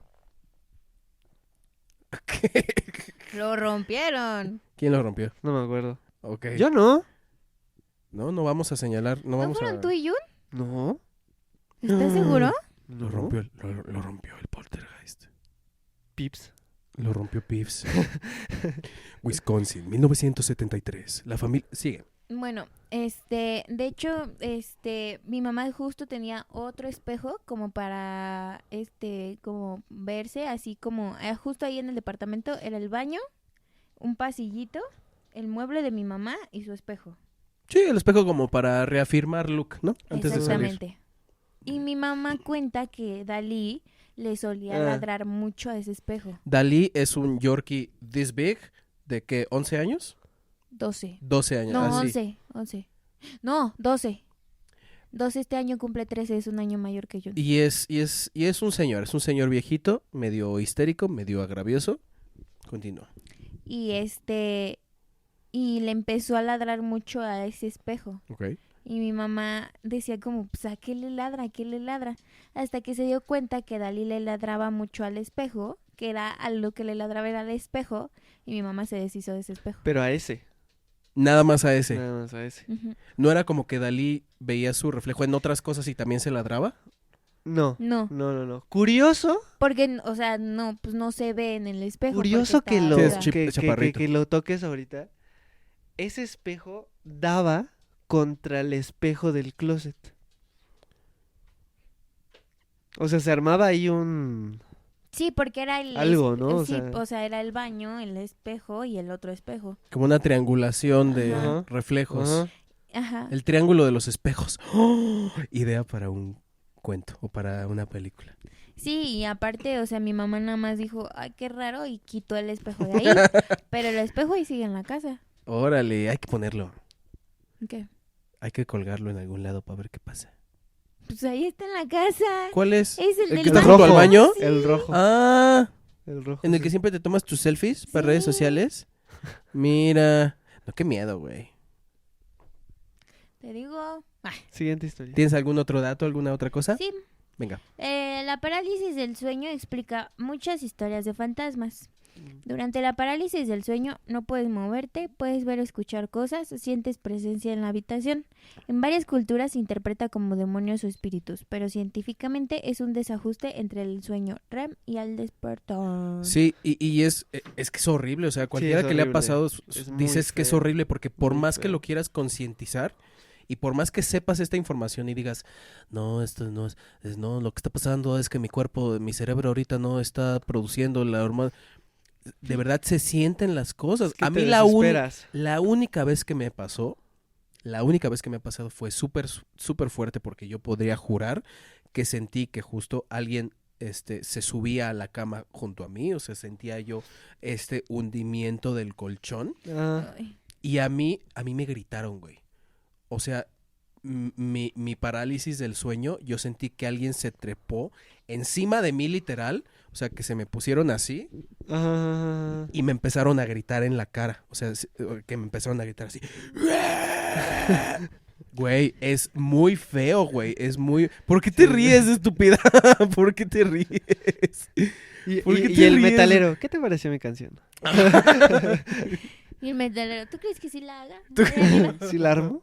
Lo rompieron. ¿quién lo rompió? No me acuerdo. Ok. Yo no. No vamos a señalar, no ¿No vamos fueron a... tú y Jun? No. ¿Estás seguro? Lo rompió, lo rompió el poltergeist. Pips. Lo rompió Pips. Wisconsin, 1973. La familia... Sigue. Bueno, de hecho, mi mamá justo tenía otro espejo como para, como verse, así como, justo ahí en el departamento era el baño un pasillito, el mueble de mi mamá y su espejo. Sí, el espejo como para reafirmar look, ¿no? Antes de salir. Exactamente. Y mi mamá cuenta que Dalí le solía ladrar mucho a ese espejo. Dalí es un Yorkie this big, ¿de qué? ¿11 años? 12. 12 años. No, así. 11. No, 12. 12 este año cumple 13, es un año mayor que yo. Y es un señor viejito, medio histérico, medio agravioso. Continúa. Y y le empezó a ladrar mucho a ese espejo. Ok. Y mi mamá decía como, pues, ¿a qué le ladra? ¿A qué le ladra? Hasta que se dio cuenta que Dalí le ladraba mucho al espejo, que era a lo que le ladraba era al espejo, y mi mamá se deshizo de ese espejo. Pero a ese. Nada más a ese. Nada más a ese. Ujú. ¿No era como que Dalí veía su reflejo en otras cosas y también se ladraba? No. No, Curioso. porque, o sea, no, pues no se ve en el espejo. Curioso porque que está lo, Sí, es dura. chaparrito. que lo toques ahorita. Ese espejo daba contra el espejo del closet. O sea, se armaba ahí un... Sí, porque era el... Algo, ¿no? O Sí, sea- o sea, era el baño, el espejo y el otro espejo. Como una triangulación de Ajá. reflejos. Ajá. Ajá. El triángulo de los espejos. ¡Oh! Idea para un cuento o para una película. Sí, y aparte, o sea, mi mamá nada más dijo, ay, qué raro, y quitó el espejo de ahí. Pero el espejo ahí sigue en la casa. Órale, hay que ponerlo. ¿Qué? Hay que colgarlo en algún lado para ver qué pasa. Pues ahí está en la casa. ¿Cuál es? Es el ¿El del que está baño. junto al baño? Sí. El rojo. Ah, El rojo. en el sí. que siempre te tomas tus selfies para Sí. redes sociales. Mira. No, qué miedo, güey. Te digo. Siguiente historia. ¿Tienes algún otro dato, alguna otra cosa? Sí, Venga. la parálisis del sueño explica muchas historias de fantasmas. Durante la parálisis del sueño no puedes moverte, puedes ver o escuchar cosas, sientes presencia en la habitación. En varias culturas se interpreta como demonios o espíritus, pero científicamente es un desajuste entre el sueño REM y el despertar. Sí, y es que es horrible, o sea, cualquiera es que le ha horrible. pasado Es muy dices que es feo. horrible porque por Muy más que feo. lo quieras concientizar y por más que sepas esta información y digas, no, esto no es no, lo que está pasando es que mi cuerpo, mi cerebro ahorita no está produciendo la hormona. De verdad se sienten las cosas. Es que A te mí desesperas. la única vez que me pasó, la única vez que me ha pasado fue súper fuerte porque yo podría jurar que sentí que justo alguien se subía a la cama junto a mí, o sea, sentía yo este hundimiento del colchón Ah, Ay. y a mí me gritaron, güey. O sea, mi parálisis del sueño, yo sentí que alguien se trepó encima de mí literal, o sea, que se me pusieron así ah, y me empezaron a gritar en la cara, o sea, que me empezaron a gritar así. Güey, es muy feo, güey, es muy... ¿Por qué te ríes, estúpida? ¿Por qué te ríes? Y, ¿Por qué y te el ríes? metalero, ¿qué te pareció mi canción? Y el metalero, ¿tú crees que sí la haga? ¿Sí la armo?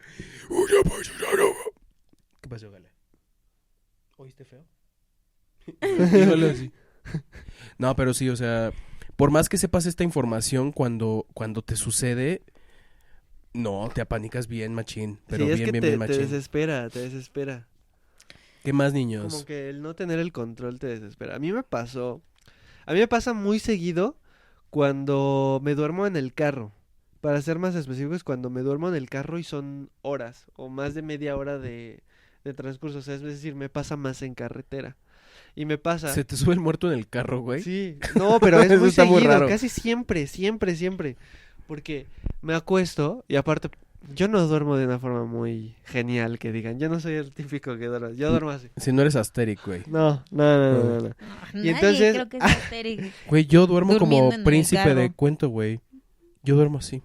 ¿Qué pasó, Gale? ¿Oíste feo? Dígalo así. No, pero sí, o sea, por más que sepas esta información cuando te sucede, no, te apanicas bien, machín. Pero Sí, es bien, que bien, te, bien, te machín. desespera. ¿Qué más, niños? Como que el no tener el control te desespera. A mí me pasa muy seguido cuando me duermo en el carro. Para ser más específicos, cuando me duermo en el carro y son horas o más de media hora de transcurso. O sea, es decir, me pasa más en carretera. Y me pasa... ¿Se te sube el muerto en el carro, güey? Sí, no, pero es Eso muy está muy seguido, raro. casi siempre. Porque me acuesto y aparte yo no duermo de una forma muy genial que digan. Yo no soy el típico que duerme, yo duermo así. Si no eres asteric, güey. No. Nadie entonces- creo que es histérico. Güey, yo duermo Durmiendo como en el príncipe carro. de cuento, güey. Yo duermo así.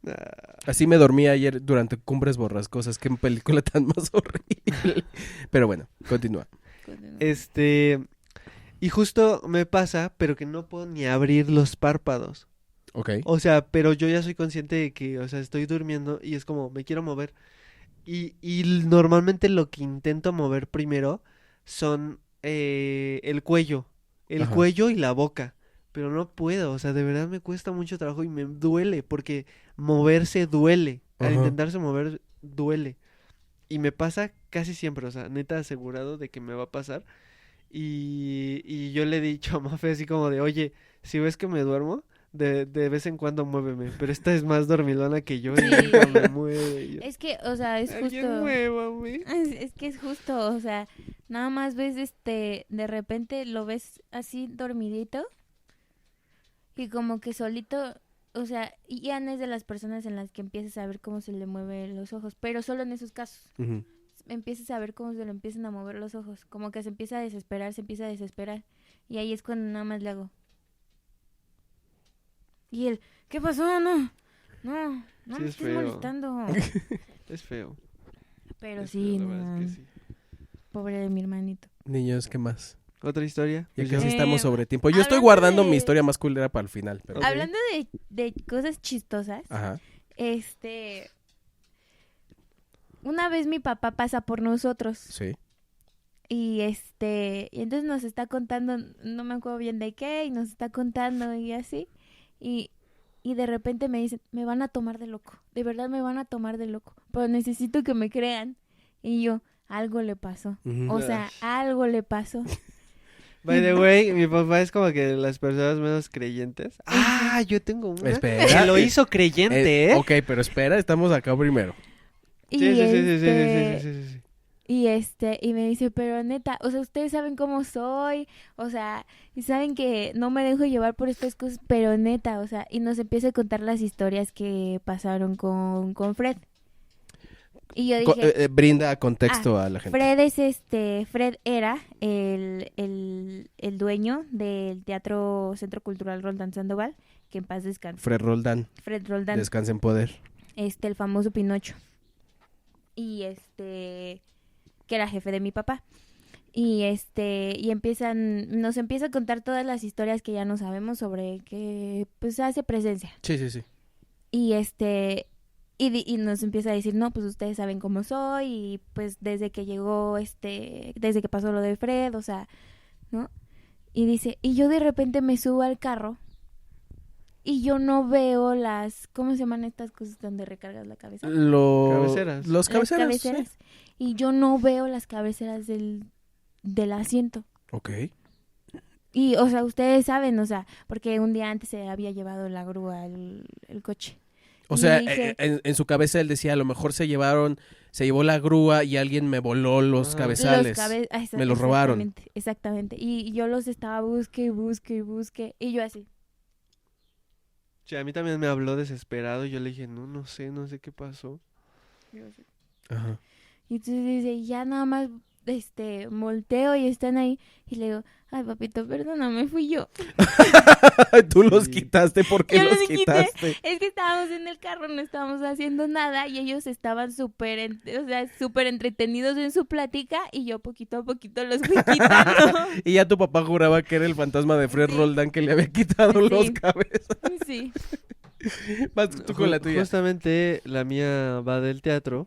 Ah, Así me dormí ayer durante Cumbres Borrascosas. Qué película tan más horrible. Pero bueno, continúa. Y justo me pasa, pero que no puedo ni abrir los párpados. Ok. O sea, pero yo ya soy consciente de que, o sea, estoy durmiendo y es como, me quiero mover. Y normalmente lo que intento mover primero son el cuello. El Ajá. cuello y la boca. Pero no puedo, o sea, de verdad me cuesta mucho trabajo y me duele porque moverse duele. Al Ajá. intentarse mover duele. Y me pasa casi siempre, o sea, neta asegurado de que me va a pasar. Y yo le he dicho a Mafe así como de, oye, si ves que me duermo, de vez en cuando muéveme, pero esta es más dormilona que yo y Sí. nunca me mueve. Y yo, Es que, o sea, es alguien justo. muévame. Es que es justo, o sea, nada más ves de repente lo ves así dormidito y como que solito, o sea, Ian es de las personas en las que empiezas a ver cómo se le mueven los ojos, pero solo en esos casos. Ujú. Empiezas a ver cómo se le empiezan a mover los ojos, como que se empieza a desesperar, y ahí es cuando nada más le hago. Y él, ¿qué pasó? No Sí, me es estés feo. molestando. Es feo. Pero es sí, feo, la verdad no, es que sí. pobre de mi hermanito. Niños, ¿qué más? ¿Otra historia? Ya Pues casi ya. estamos sobre tiempo. Yo estoy hablando guardando de- mi historia más culera para el final, pero... Ok. Hablando de cosas chistosas, Ajá. Una vez mi papá pasa por nosotros Sí. y y entonces nos está contando, no me acuerdo bien de qué, y nos está contando y así, y de repente me dicen, me van a tomar de loco, de verdad me van a tomar de loco, pero necesito que me crean. Y yo, algo le pasó, Ujú. o sea, algo le pasó. By the way, mi papá es como que de las personas menos creyentes. Ah, yo tengo una Espera. que lo hizo creyente, ¿eh? Ok, pero espera, estamos acá primero. Y Sí, sí, sí, sí, este, sí, sí, sí, sí. y me dice, pero neta, o sea, ustedes saben cómo soy, o sea, y saben que no me dejo llevar por estas cosas, pero neta, o sea, y nos empieza a contar las historias que pasaron con Fred. Y yo dije, Brinda contexto a la gente. Fred era el dueño del Teatro Centro Cultural Roldán Sandoval, que en paz descanse. Fred Roldán, Fred Roldán, descansa en poder. el famoso Pinocho. Y que era jefe de mi papá. Y nos empieza a contar todas las historias que ya no sabemos sobre que pues hace presencia. Sí, sí, sí. Y y nos empieza a decir, no, pues ustedes saben cómo soy, y pues desde que llegó, desde que pasó lo de Fred, o sea, ¿no? Y dice, y yo de repente me subo al carro y yo no veo ¿cómo se llaman estas cosas donde recargas la cabeza? Cabeceras. Los Las cabeceras. cabeceras. Y yo no veo las cabeceras del asiento. Sí. Ok. Y, o sea, ustedes saben, o sea, porque un día antes se había llevado la grúa el coche. O Y sea, dice- en su cabeza él decía, a lo mejor se llevó la grúa y alguien me voló los Ajá. cabezales. Me los robaron. Exactamente. Y yo los estaba busque y busque. Y yo así. Sí, a mí también me habló desesperado y yo le dije, no sé qué pasó. Ajá. Y entonces dice, y ya nada más, volteo y están ahí. Y le digo, ay, papito, perdóname, fui yo. Tú los Sí. quitaste, ¿por qué Yo los los quité. quitaste? Es que estábamos en el carro, no estábamos haciendo nada y ellos estaban súper entretenidos en su plática y yo poquito a poquito los fui quitando. Y ya tu papá juraba que era el fantasma de Fred Sí. Roldán que le había quitado Sí. los cabezas. Sí. Vas tú con la tuya. Justamente la mía va del teatro,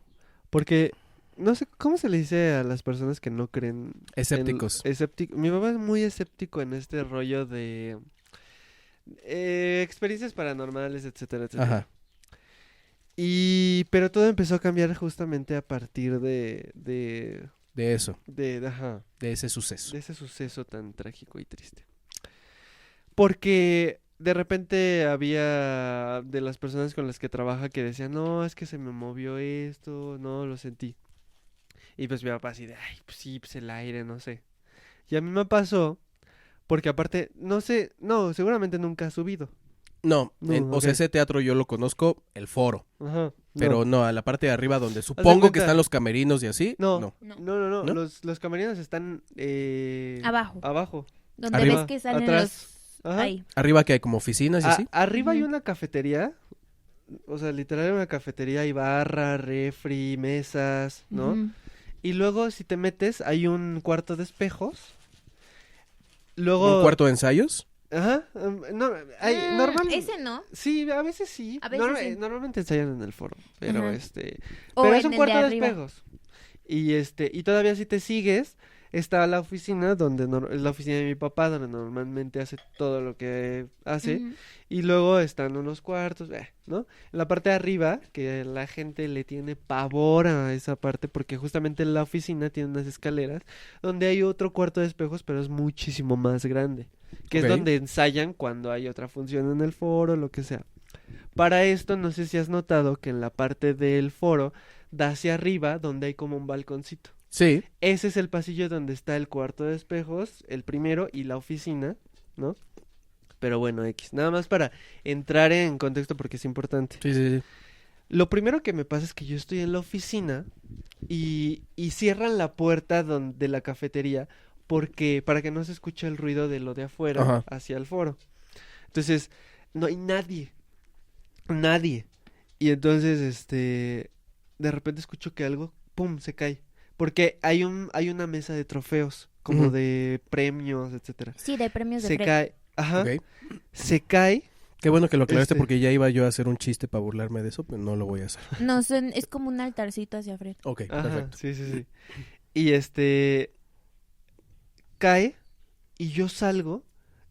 porque no sé cómo se le dice a las personas que no creen. Escépticos. Mi papá es muy escéptico en este rollo de experiencias paranormales, etcétera, etcétera. Ajá. Pero todo empezó a cambiar justamente a partir de De ese suceso. de ese suceso tan trágico y triste. Porque de repente había de las personas con las que trabaja que decían, no, es que se me movió esto, no, lo sentí. Y pues mi papá así de, ay, pues sí, pues el aire, no sé. Y a mí me pasó, porque aparte, no sé, no, seguramente nunca ha subido. No, No, o sea, ok. ese teatro yo lo conozco, el Foro. Ajá. Pero no, a la parte de arriba donde supongo que cuenta- están los camerinos y así. No, No. no. ¿No? Los camerinos están Abajo. abajo. Donde Arriba. ves que salen Atrás. Ajá. ahí. Arriba que hay como oficinas y así. Arriba hay Ujú. una cafetería, o sea, literal una cafetería, hay barra, refri, mesas, ¿no? Ujú. Y luego si te metes hay un cuarto de espejos. Luego... ¿Un cuarto de ensayos? Ajá, no, hay, Ese no. Sí, a veces sí. A veces sí. Normalmente ensayan en el foro, pero Ajá. pero O es en un el cuarto de arriba. espejos. Y y todavía si te sigues, está la oficina, donde es la oficina de mi papá, donde normalmente hace todo lo que hace. Ujú. Y luego están unos cuartos, ¿no? En la parte de arriba, que la gente le tiene pavor a esa parte, porque justamente la oficina tiene unas escaleras, donde hay otro cuarto de espejos, pero es muchísimo más grande. Que Ok. es donde ensayan cuando hay otra función en el foro, lo que sea. Para esto, no sé si has notado que en la parte del foro da hacia arriba, donde hay como un balconcito. Sí. Ese es el pasillo donde está el cuarto de espejos, el primero, y la oficina, ¿no? Pero bueno, X. Nada más para entrar en contexto porque es importante. Sí, sí, sí. Lo primero que me pasa es que yo estoy en la oficina y cierran la puerta de la cafetería porque para que no se escuche el ruido de lo de afuera Ajá. hacia el foro. Entonces, no hay nadie. Nadie. Y entonces, de repente escucho que algo, pum, se cae. Porque hay una mesa de trofeos, como Ujú. de premios, etcétera. Sí, de premios de Se Fred. cae, ajá, Ok. se cae. Qué bueno que lo aclaraste Este- porque ya iba yo a hacer un chiste para burlarme de eso, pero no lo voy a hacer. No, es como un altarcito hacia Fred. Ok, Ajá, perfecto. sí, sí, sí. Y cae y yo salgo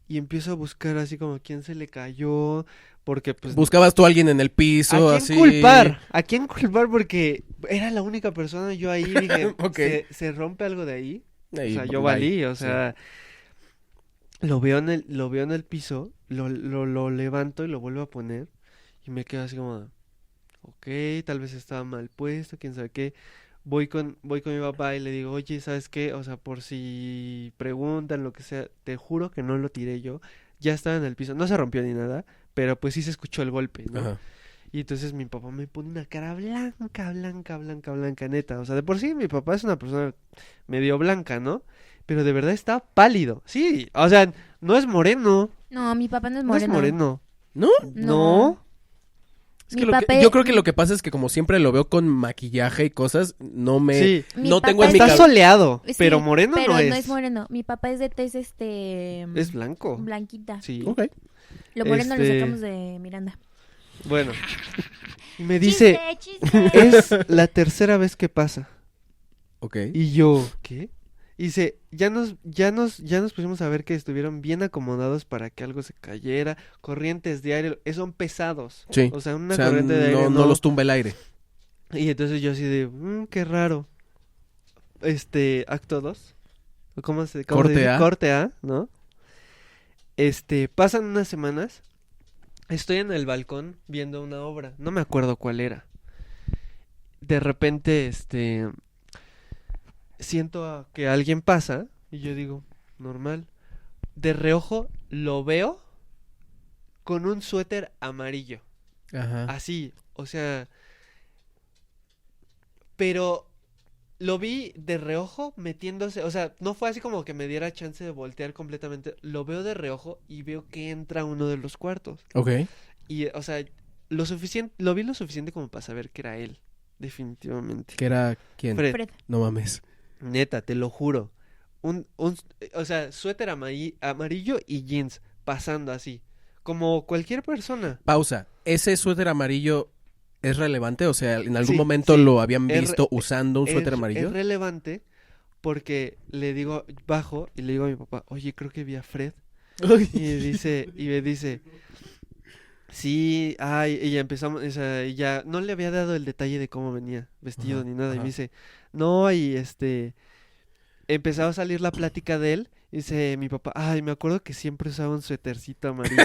y empiezo a buscar así como quién se le cayó, porque pues Buscabas tú a alguien en el piso, ¿a así. quién culpar? ¿A quién culpar? Porque era la única persona yo ahí, dije, Ok. se rompe algo de ahí. Ahí, O sea, yo bye. valí, o Sí. sea, lo veo en el piso, lo levanto y lo vuelvo a poner y me quedo así como, ok, tal vez estaba mal puesto, quién sabe qué. Voy con mi papá y le digo, oye, ¿sabes qué? O sea, por si preguntan lo que sea, te juro que no lo tiré yo. Ya estaba en el piso, no se rompió ni nada, pero pues sí se escuchó el golpe, ¿no? Ajá. Y entonces mi papá me pone una cara blanca, blanca, blanca, blanca, neta. O sea, de por sí mi papá es una persona medio blanca, ¿no? Pero de verdad está pálido. Sí, o sea, no es moreno. No, mi papá no es No es moreno. moreno. ¿No? No. Es Mi que papá yo creo que lo que pasa es que como siempre lo veo con maquillaje y cosas, Sí. Mi no papá tengo en mi Está cabeza. soleado, Sí, pero moreno pero no es. no es moreno. Mi papá es de tez Es blanco. blanquita. Sí. Ok. Lo moreno lo Este- sacamos de Miranda. Bueno. Y me dice, Chiste. es la tercera vez que pasa. Ok. Y yo, ¿qué? Y dice, ya nos pusimos a ver que estuvieron bien acomodados para que algo se cayera, corrientes de aire, son pesados. Sí. O sea, una O sea, corriente de aire no los tumba el aire. Y entonces yo así de, qué raro. Acto 2. ¿Cómo se Corte dice? A. Corte A, ¿no? Pasan unas semanas. Estoy en el balcón viendo una obra. No me acuerdo cuál era. De repente, siento que alguien pasa y yo digo, normal. De reojo lo veo con un suéter amarillo. Ajá. Así, o sea, pero lo vi de reojo metiéndose, o sea, no fue así como que me diera chance de voltear completamente. Lo veo de reojo y veo que entra a uno de los cuartos. Ok. Y, o sea, lo vi lo suficiente como para saber que era él, definitivamente. ¿Qué era quién? Fred. Fred. No mames. Neta, te lo juro. O sea, suéter amarillo y jeans, pasando así. Como cualquier persona. Pausa. ¿Ese suéter amarillo es relevante? O sea, ¿en algún Sí, momento sí. lo habían Es visto usando un suéter amarillo? Es relevante porque le digo, bajo y le digo a mi papá, oye, creo que vi a Fred. Y me dice, sí, ay, y ya empezamos, o sea, y ya no le había dado el detalle de cómo venía vestido Ajá, ni nada. Y ajá. me dice, no, y empezaba a salir la plática de él. Y dice mi papá, ay, me acuerdo que siempre usaba un suétercito amarillo.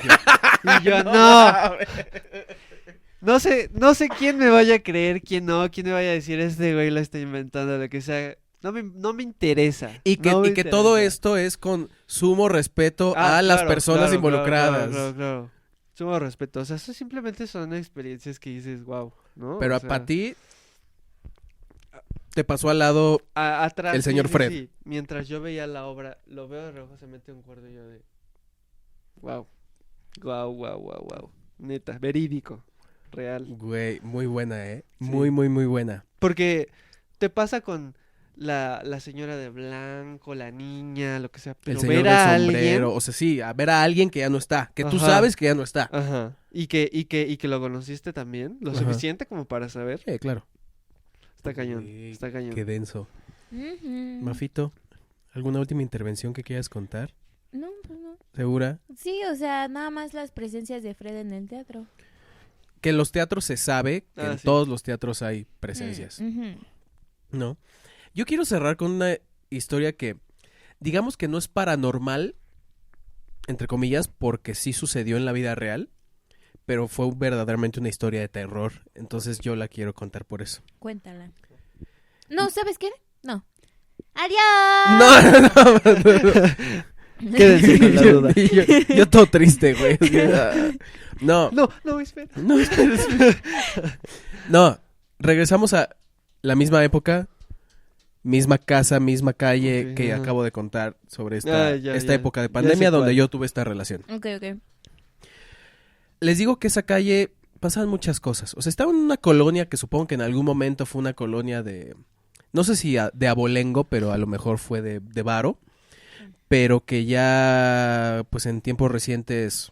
Y yo, no. No sé quién me vaya a creer, quién me vaya a decir, este güey lo está inventando, lo que sea. No me interesa. Y que, no me y que todo interesa. esto es con sumo respeto Ah, a las claro, personas claro, involucradas. Claro. Sumo respeto. O sea, eso simplemente son experiencias que dices, wow, ¿no? Pero O a sea, para ti te pasó al lado. atrás, el señor Fred. sí. Mientras yo veía la obra, lo veo de reojo, se mete un cuarto y yo de, wow. Neta, verídico, real. Güey, muy buena, ¿eh? Sí. Muy buena. Porque te pasa con la señora de blanco, la niña, lo que sea. Pero El señor ver del a sombrero. alguien. O sea, sí, a ver a alguien que ya no está. Que tú Ajá. sabes que ya no está. Ajá. Y que lo conociste también. Lo Ajá. suficiente como para saber. Claro. Está cañón. Güey, Está cañón. Qué denso. Ujú. Mafito, ¿Alguna última intervención que quieras contar? No, pues no. ¿Segura? Sí, o sea, nada más las presencias de Fred en el teatro. Que en los teatros se sabe que en Sí. todos los teatros hay presencias, Ujú. ¿no? Yo quiero cerrar con una historia que, digamos que no es paranormal, entre comillas, porque sí sucedió en la vida real, pero fue verdaderamente una historia de terror. Entonces yo la quiero contar por eso. Cuéntala. No, ¿sabes qué? No. ¡Adiós! No. Quédense con la duda. Yo todo triste, güey. No, No, espera. no, espera. No, regresamos a la misma época, misma casa, misma calle Ok, que ajá. acabo de contar sobre esta Ya, época de ya pandemia sé donde cuál. yo tuve esta relación. Ok. Les digo que esa calle pasaban muchas cosas. O sea, estaba en una colonia que supongo que en algún momento fue una colonia de, no sé si de abolengo, pero a lo mejor fue de varo, pero que ya, pues en tiempos recientes,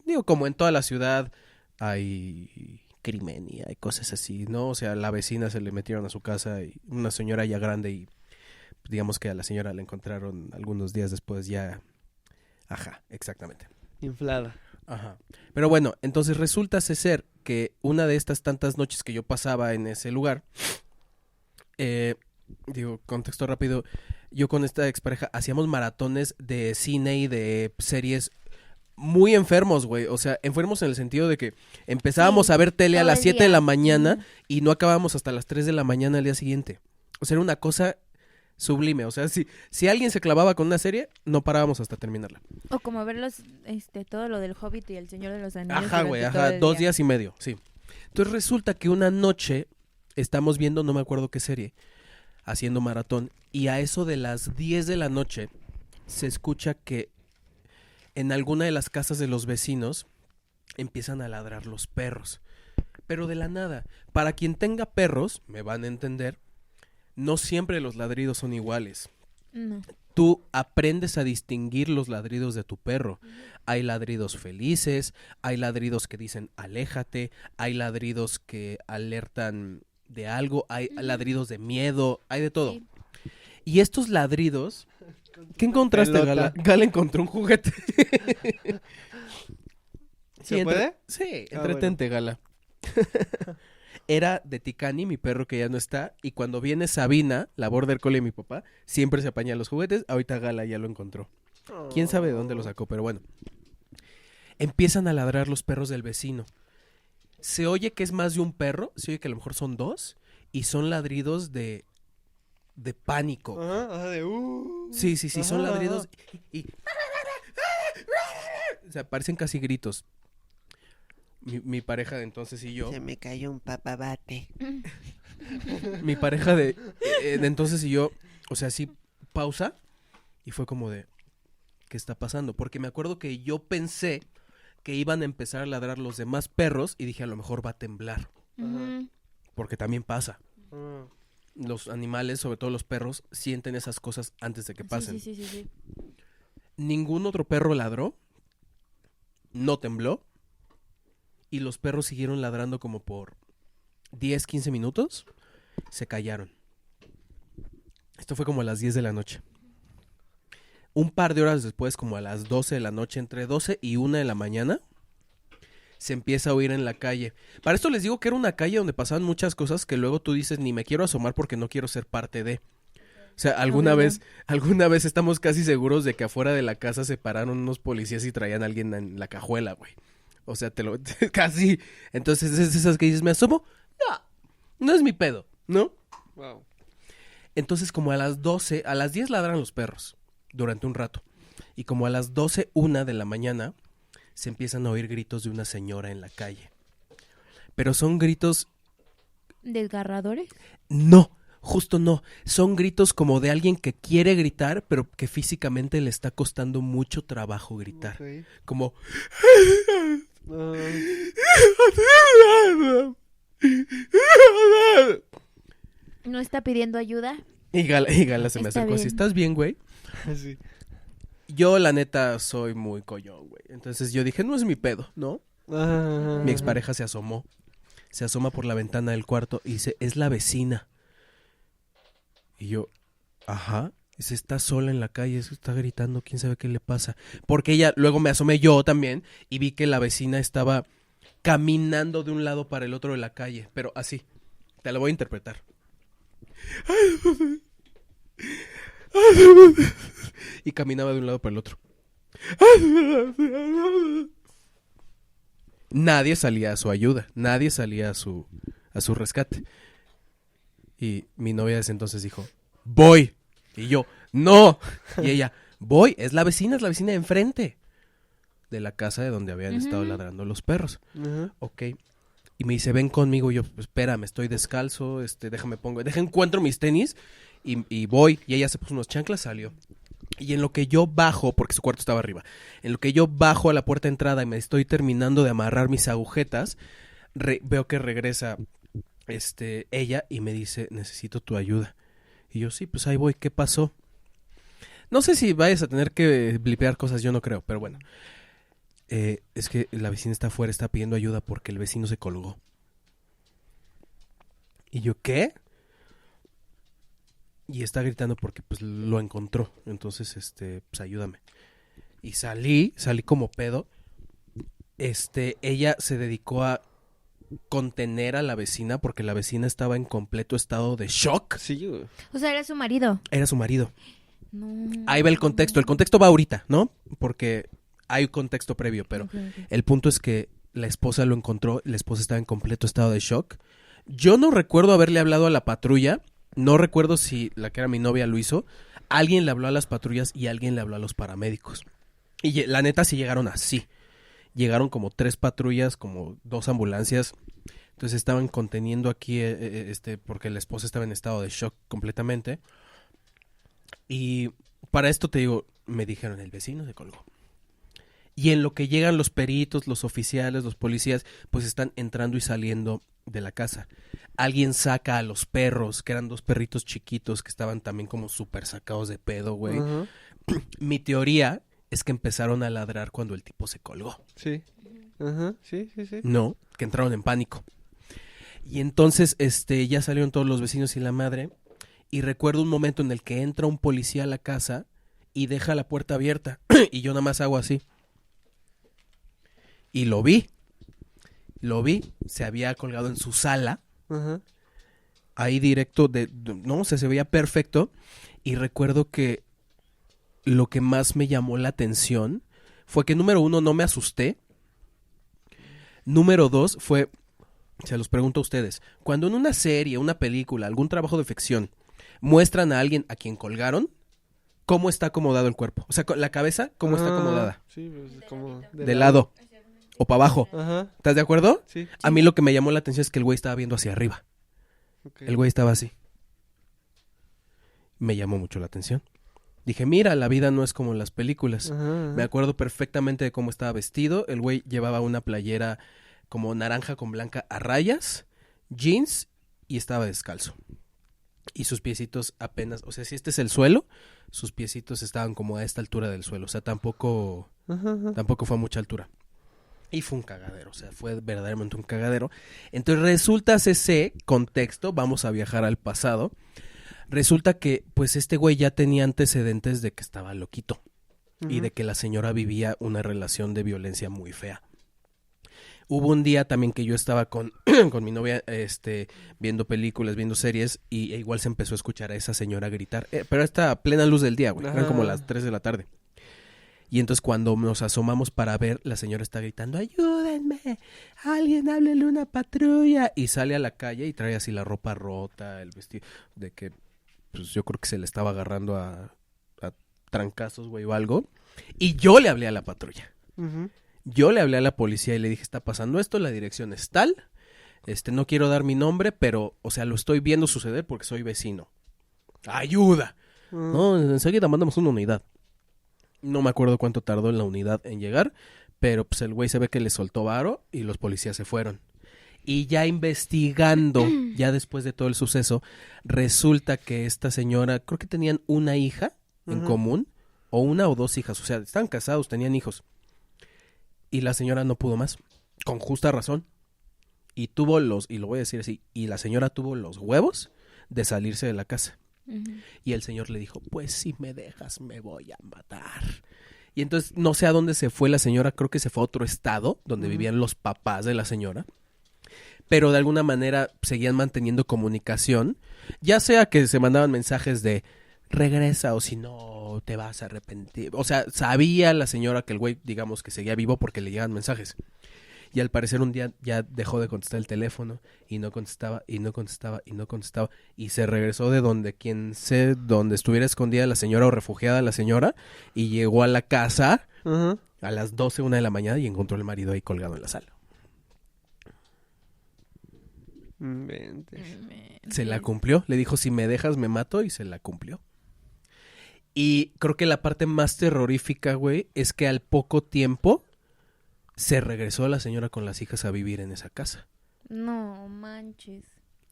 digo, como en toda la ciudad, hay crimen y hay cosas así, ¿no? O sea, la vecina se le metieron a su casa y una señora ya grande y digamos que a la señora la encontraron algunos días después ya. Ajá, exactamente. Inflada. Ajá. Pero bueno, entonces resulta ser que una de estas tantas noches que yo pasaba en ese lugar, digo, contexto rápido, yo con esta expareja hacíamos maratones de cine y de series muy enfermos, güey. O sea, enfermos en el sentido de que empezábamos Sí, a ver tele a todo las el 7 de día. la mañana Ujú. y no acabábamos hasta las 3 de la mañana al día siguiente. O sea, era una cosa sublime. O sea, si alguien se clavaba con una serie, no parábamos hasta terminarla. O como verlos, todo lo del Hobbit y el Señor de los Anillos. Ajá, güey, durante todo ajá, el 2 día. días y medio, sí. Entonces resulta que una noche estamos viendo, no me acuerdo qué serie, haciendo maratón, y a eso de las 10 de la noche se escucha que en alguna de las casas de los vecinos empiezan a ladrar los perros. Pero de la nada, para quien tenga perros, me van a entender, no siempre los ladridos son iguales. No. Tú aprendes a distinguir los ladridos de tu perro. Hay ladridos felices, hay ladridos que dicen aléjate, hay ladridos que alertan de algo, hay ladridos de miedo, hay de todo. Sí. Y estos ladridos, ¿qué encontraste, pelota. Gala? Gala encontró un juguete. ¿Se puede? Sí, Ah, entretente, Gala. Era de Ticani, mi perro que ya no está, y cuando viene Sabina, la border collie de mi papá, siempre se apaña los juguetes, ahorita Gala ya lo encontró. ¿Quién sabe de dónde lo sacó? Pero bueno. Empiezan a ladrar los perros del vecino. Se oye que es más de un perro, se oye que a lo mejor son dos, y son ladridos de pánico. Ajá, de Sí, son Ajá, ladridos ajá. y... O sea, parecen casi gritos. Mi pareja de entonces y yo... Se me cayó un papabate. Mi pareja de entonces y yo, o sea, sí, pausa, y fue como de, ¿qué está pasando? Porque me acuerdo que yo pensé que iban a empezar a ladrar los demás perros y dije, a lo mejor va a temblar, Ujú. porque también pasa. Los animales, sobre todo los perros, sienten esas cosas antes de que pasen. Sí. Ningún otro perro ladró, no tembló, y los perros siguieron ladrando como por 10, 15 minutos, se callaron. Esto fue como a las 10 de la noche. Un par de horas después, como a las 12 de la noche, entre 12 y 1 de la mañana, se empieza a oír en la calle. Para esto les digo que era una calle donde pasaban muchas cosas que luego tú dices, ni me quiero asomar porque no quiero ser parte de. O sea, alguna vez estamos casi seguros de que afuera de la casa se pararon unos policías y traían a alguien en la cajuela, güey. O sea, casi. Entonces, es esas que dices, ¿me asomo? No es mi pedo, ¿no? Wow. Entonces, como a las 12, a las 10 ladran los perros durante un rato. Y como a las 12, 1 de la mañana, se empiezan a oír gritos de una señora en la calle. Pero son gritos... ¿Desgarradores? No, justo no. Son gritos como de alguien que quiere gritar, pero que físicamente le está costando mucho trabajo gritar. Ok. Como... ¿No está pidiendo ayuda? Y Gala se me Está acercó así, bien. ¿estás bien, güey? Sí. Yo, la neta, soy muy collón, güey. Entonces yo dije, no es mi pedo, ¿no? Ajá. Mi expareja se asomó. Se asoma por la ventana del cuarto y dice, es la vecina. Y yo, ajá. Dice, está sola en la calle, está gritando, quién sabe qué le pasa. Porque ella, luego me asomé yo también y vi que la vecina estaba caminando de un lado para el otro de la calle, pero así. Te lo voy a interpretar. Y caminaba de un lado para el otro. Nadie salía a su ayuda, nadie salía a su rescate. Y mi novia desde entonces dijo, voy. Y yo, no. Y ella, voy, es la vecina de enfrente de la casa de donde habían estado ladrando los perros. Ok. Y me dice, ven conmigo. Y yo, espérame, estoy descalzo, encuentro mis tenis y voy. Y ella se puso unos chanclas, salió. Y en lo que yo bajo, porque su cuarto estaba arriba, en lo que yo bajo a la puerta de entrada y me estoy terminando de amarrar mis agujetas, veo que regresa ella y me dice, necesito tu ayuda. Y yo, sí, pues ahí voy, ¿qué pasó? No sé si vayas a tener que blipear cosas, yo no creo, pero bueno. Es que la vecina está afuera, está pidiendo ayuda porque el vecino se colgó. Y yo, ¿qué? Y está gritando porque pues lo encontró. Entonces, pues ayúdame. Y salí como pedo. Ella se dedicó a contener a la vecina porque la vecina estaba en completo estado de shock. Sí, güey. O sea, era su marido. Era su marido. No. Ahí va el contexto. El contexto va ahorita, ¿no? Porque hay un contexto previo, pero Okay. el punto es que la esposa lo encontró, la esposa estaba en completo estado de shock. Yo no recuerdo haberle hablado a la patrulla, no recuerdo si la que era mi novia lo hizo. Alguien le habló a las patrullas y alguien le habló a los paramédicos. Y la neta sí llegaron así. Llegaron como 3 patrullas, como 2 ambulancias. Entonces estaban conteniendo aquí, porque la esposa estaba en estado de shock completamente. Y para esto te digo, me dijeron, el vecino se colgó. Y en lo que llegan los peritos, los oficiales, los policías, pues están entrando y saliendo de la casa. Alguien saca a los perros, que eran 2 perritos chiquitos que estaban también como súper sacados de pedo, güey. Ajá. Mi teoría es que empezaron a ladrar cuando el tipo se colgó. Sí. Ajá, sí. No, que entraron en pánico. Y entonces, ya salieron todos los vecinos y la madre. Y recuerdo un momento en el que entra un policía a la casa y deja la puerta abierta. Y yo nada más hago así. Y lo vi, se había colgado en su sala, Ajá. ahí directo, no, o sea, se veía perfecto. Y recuerdo que lo que más me llamó la atención fue que, número 1, no me asusté. Número 2, fue, se los pregunto a ustedes, cuando en una serie, una película, algún trabajo de ficción, muestran a alguien a quien colgaron, ¿cómo está acomodado el cuerpo? O sea, la cabeza, ¿cómo está acomodada? Sí, pues como De lado. O para abajo. Ajá. ¿Estás de acuerdo? Sí. A mí lo que me llamó la atención es que el güey estaba viendo hacia arriba. Okay. El güey estaba así. Me llamó mucho la atención. Dije, mira, la vida no es como en las películas. Ajá. Me acuerdo perfectamente de cómo estaba vestido. El güey llevaba una playera como naranja con blanca a rayas, jeans y estaba descalzo. Y sus piecitos apenas, o sea, si este es el suelo, sus piecitos estaban como a esta altura del suelo. O sea, tampoco fue a mucha altura. Y fue un cagadero, o sea, fue verdaderamente un cagadero. Entonces resulta ese contexto, vamos a viajar al pasado. Resulta que pues este güey ya tenía antecedentes de que estaba loquito. Y de que la señora vivía una relación de violencia muy fea. Hubo un día también que yo estaba con mi novia viendo películas, viendo series, y igual se empezó a escuchar a esa señora gritar. Pero esta a plena luz del día, güey, eran como las 3 de la tarde. Y entonces cuando nos asomamos para ver, la señora está gritando, ayúdenme, alguien háblele a una patrulla. Y sale a la calle y trae así la ropa rota, el vestido, de que pues yo creo que se le estaba agarrando a trancazos, güey, o algo. Y yo le hablé a la patrulla. Yo le hablé a la policía y le dije, está pasando esto, la dirección es tal, no quiero dar mi nombre, pero, o sea, lo estoy viendo suceder porque soy vecino. ¡Ayuda! No, enseguida mandamos una unidad. No me acuerdo cuánto tardó la unidad en llegar, pero pues el güey se ve que le soltó varo y los policías se fueron. Y ya investigando, ya después de todo el suceso, resulta que esta señora, creo que tenían una hija en común, o 1 o 2 hijas, o sea, estaban casados, tenían hijos. Y la señora no pudo más, con justa razón. Y lo voy a decir así, y la señora tuvo los huevos de salirse de la casa. Ujú. Y el señor le dijo, pues si me dejas me voy a matar. Y entonces no sé a dónde se fue la señora, creo que se fue a otro estado donde vivían los papás de la señora. Pero de alguna manera seguían manteniendo comunicación, ya sea que se mandaban mensajes de regresa o si no te vas a arrepentir. O sea, sabía la señora que el güey, digamos, que seguía vivo porque le llegaban mensajes. Y al parecer un día ya dejó de contestar el teléfono y no contestaba y no contestaba y no contestaba. Y se regresó de donde donde estuviera escondida la señora o refugiada la señora y llegó a la casa Ajá. a las 12, 1 de la mañana y encontró al marido ahí colgado en la sala. Inventes. Se la cumplió, le dijo si me dejas me mato y se la cumplió. Y creo que la parte más terrorífica, güey, es que al poco tiempo se regresó la señora con las hijas a vivir en esa casa. No manches.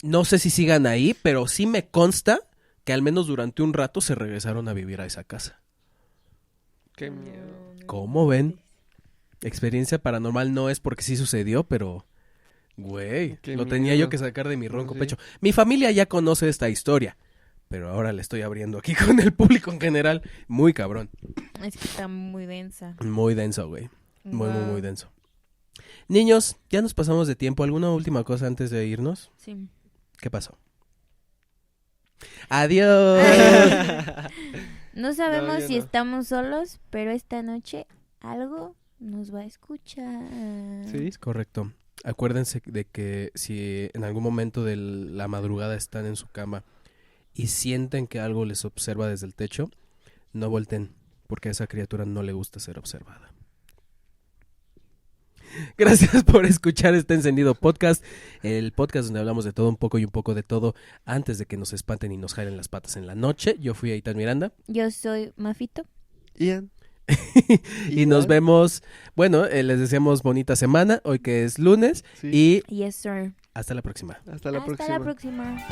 No sé si sigan ahí, pero sí me consta que al menos durante un rato se regresaron a vivir a esa casa. Qué miedo. ¿Cómo ven? Experiencia paranormal no es porque sí sucedió, pero... Güey, Qué lo tenía miedo. yo que sacar de mi ronco Sí. pecho. Mi familia ya conoce esta historia, pero ahora la estoy abriendo aquí con el público en general. Muy cabrón. Es que está muy densa. Muy denso, güey. Muy, muy, Wow. muy denso. Niños, ya nos pasamos de tiempo. ¿Alguna última cosa antes de irnos? Sí. ¿Qué pasó? ¡Adiós! No sabemos yo si no. estamos solos, pero esta noche algo nos va a escuchar. Sí. Es correcto. Acuérdense de que si en algún momento de la madrugada están en su cama y sienten que algo les observa desde el techo, no volten, porque a esa criatura no le gusta ser observada. Gracias por escuchar este encendido podcast, el podcast donde hablamos de todo un poco y un poco de todo antes de que nos espanten y nos jalen las patas en la noche. Yo fui Aitan Miranda Yo soy Mafito. Ian. y nos vemos, bueno, les deseamos bonita semana, hoy que es lunes, Sí. y Yes, sir. hasta la próxima. Hasta la Hasta próxima. la próxima.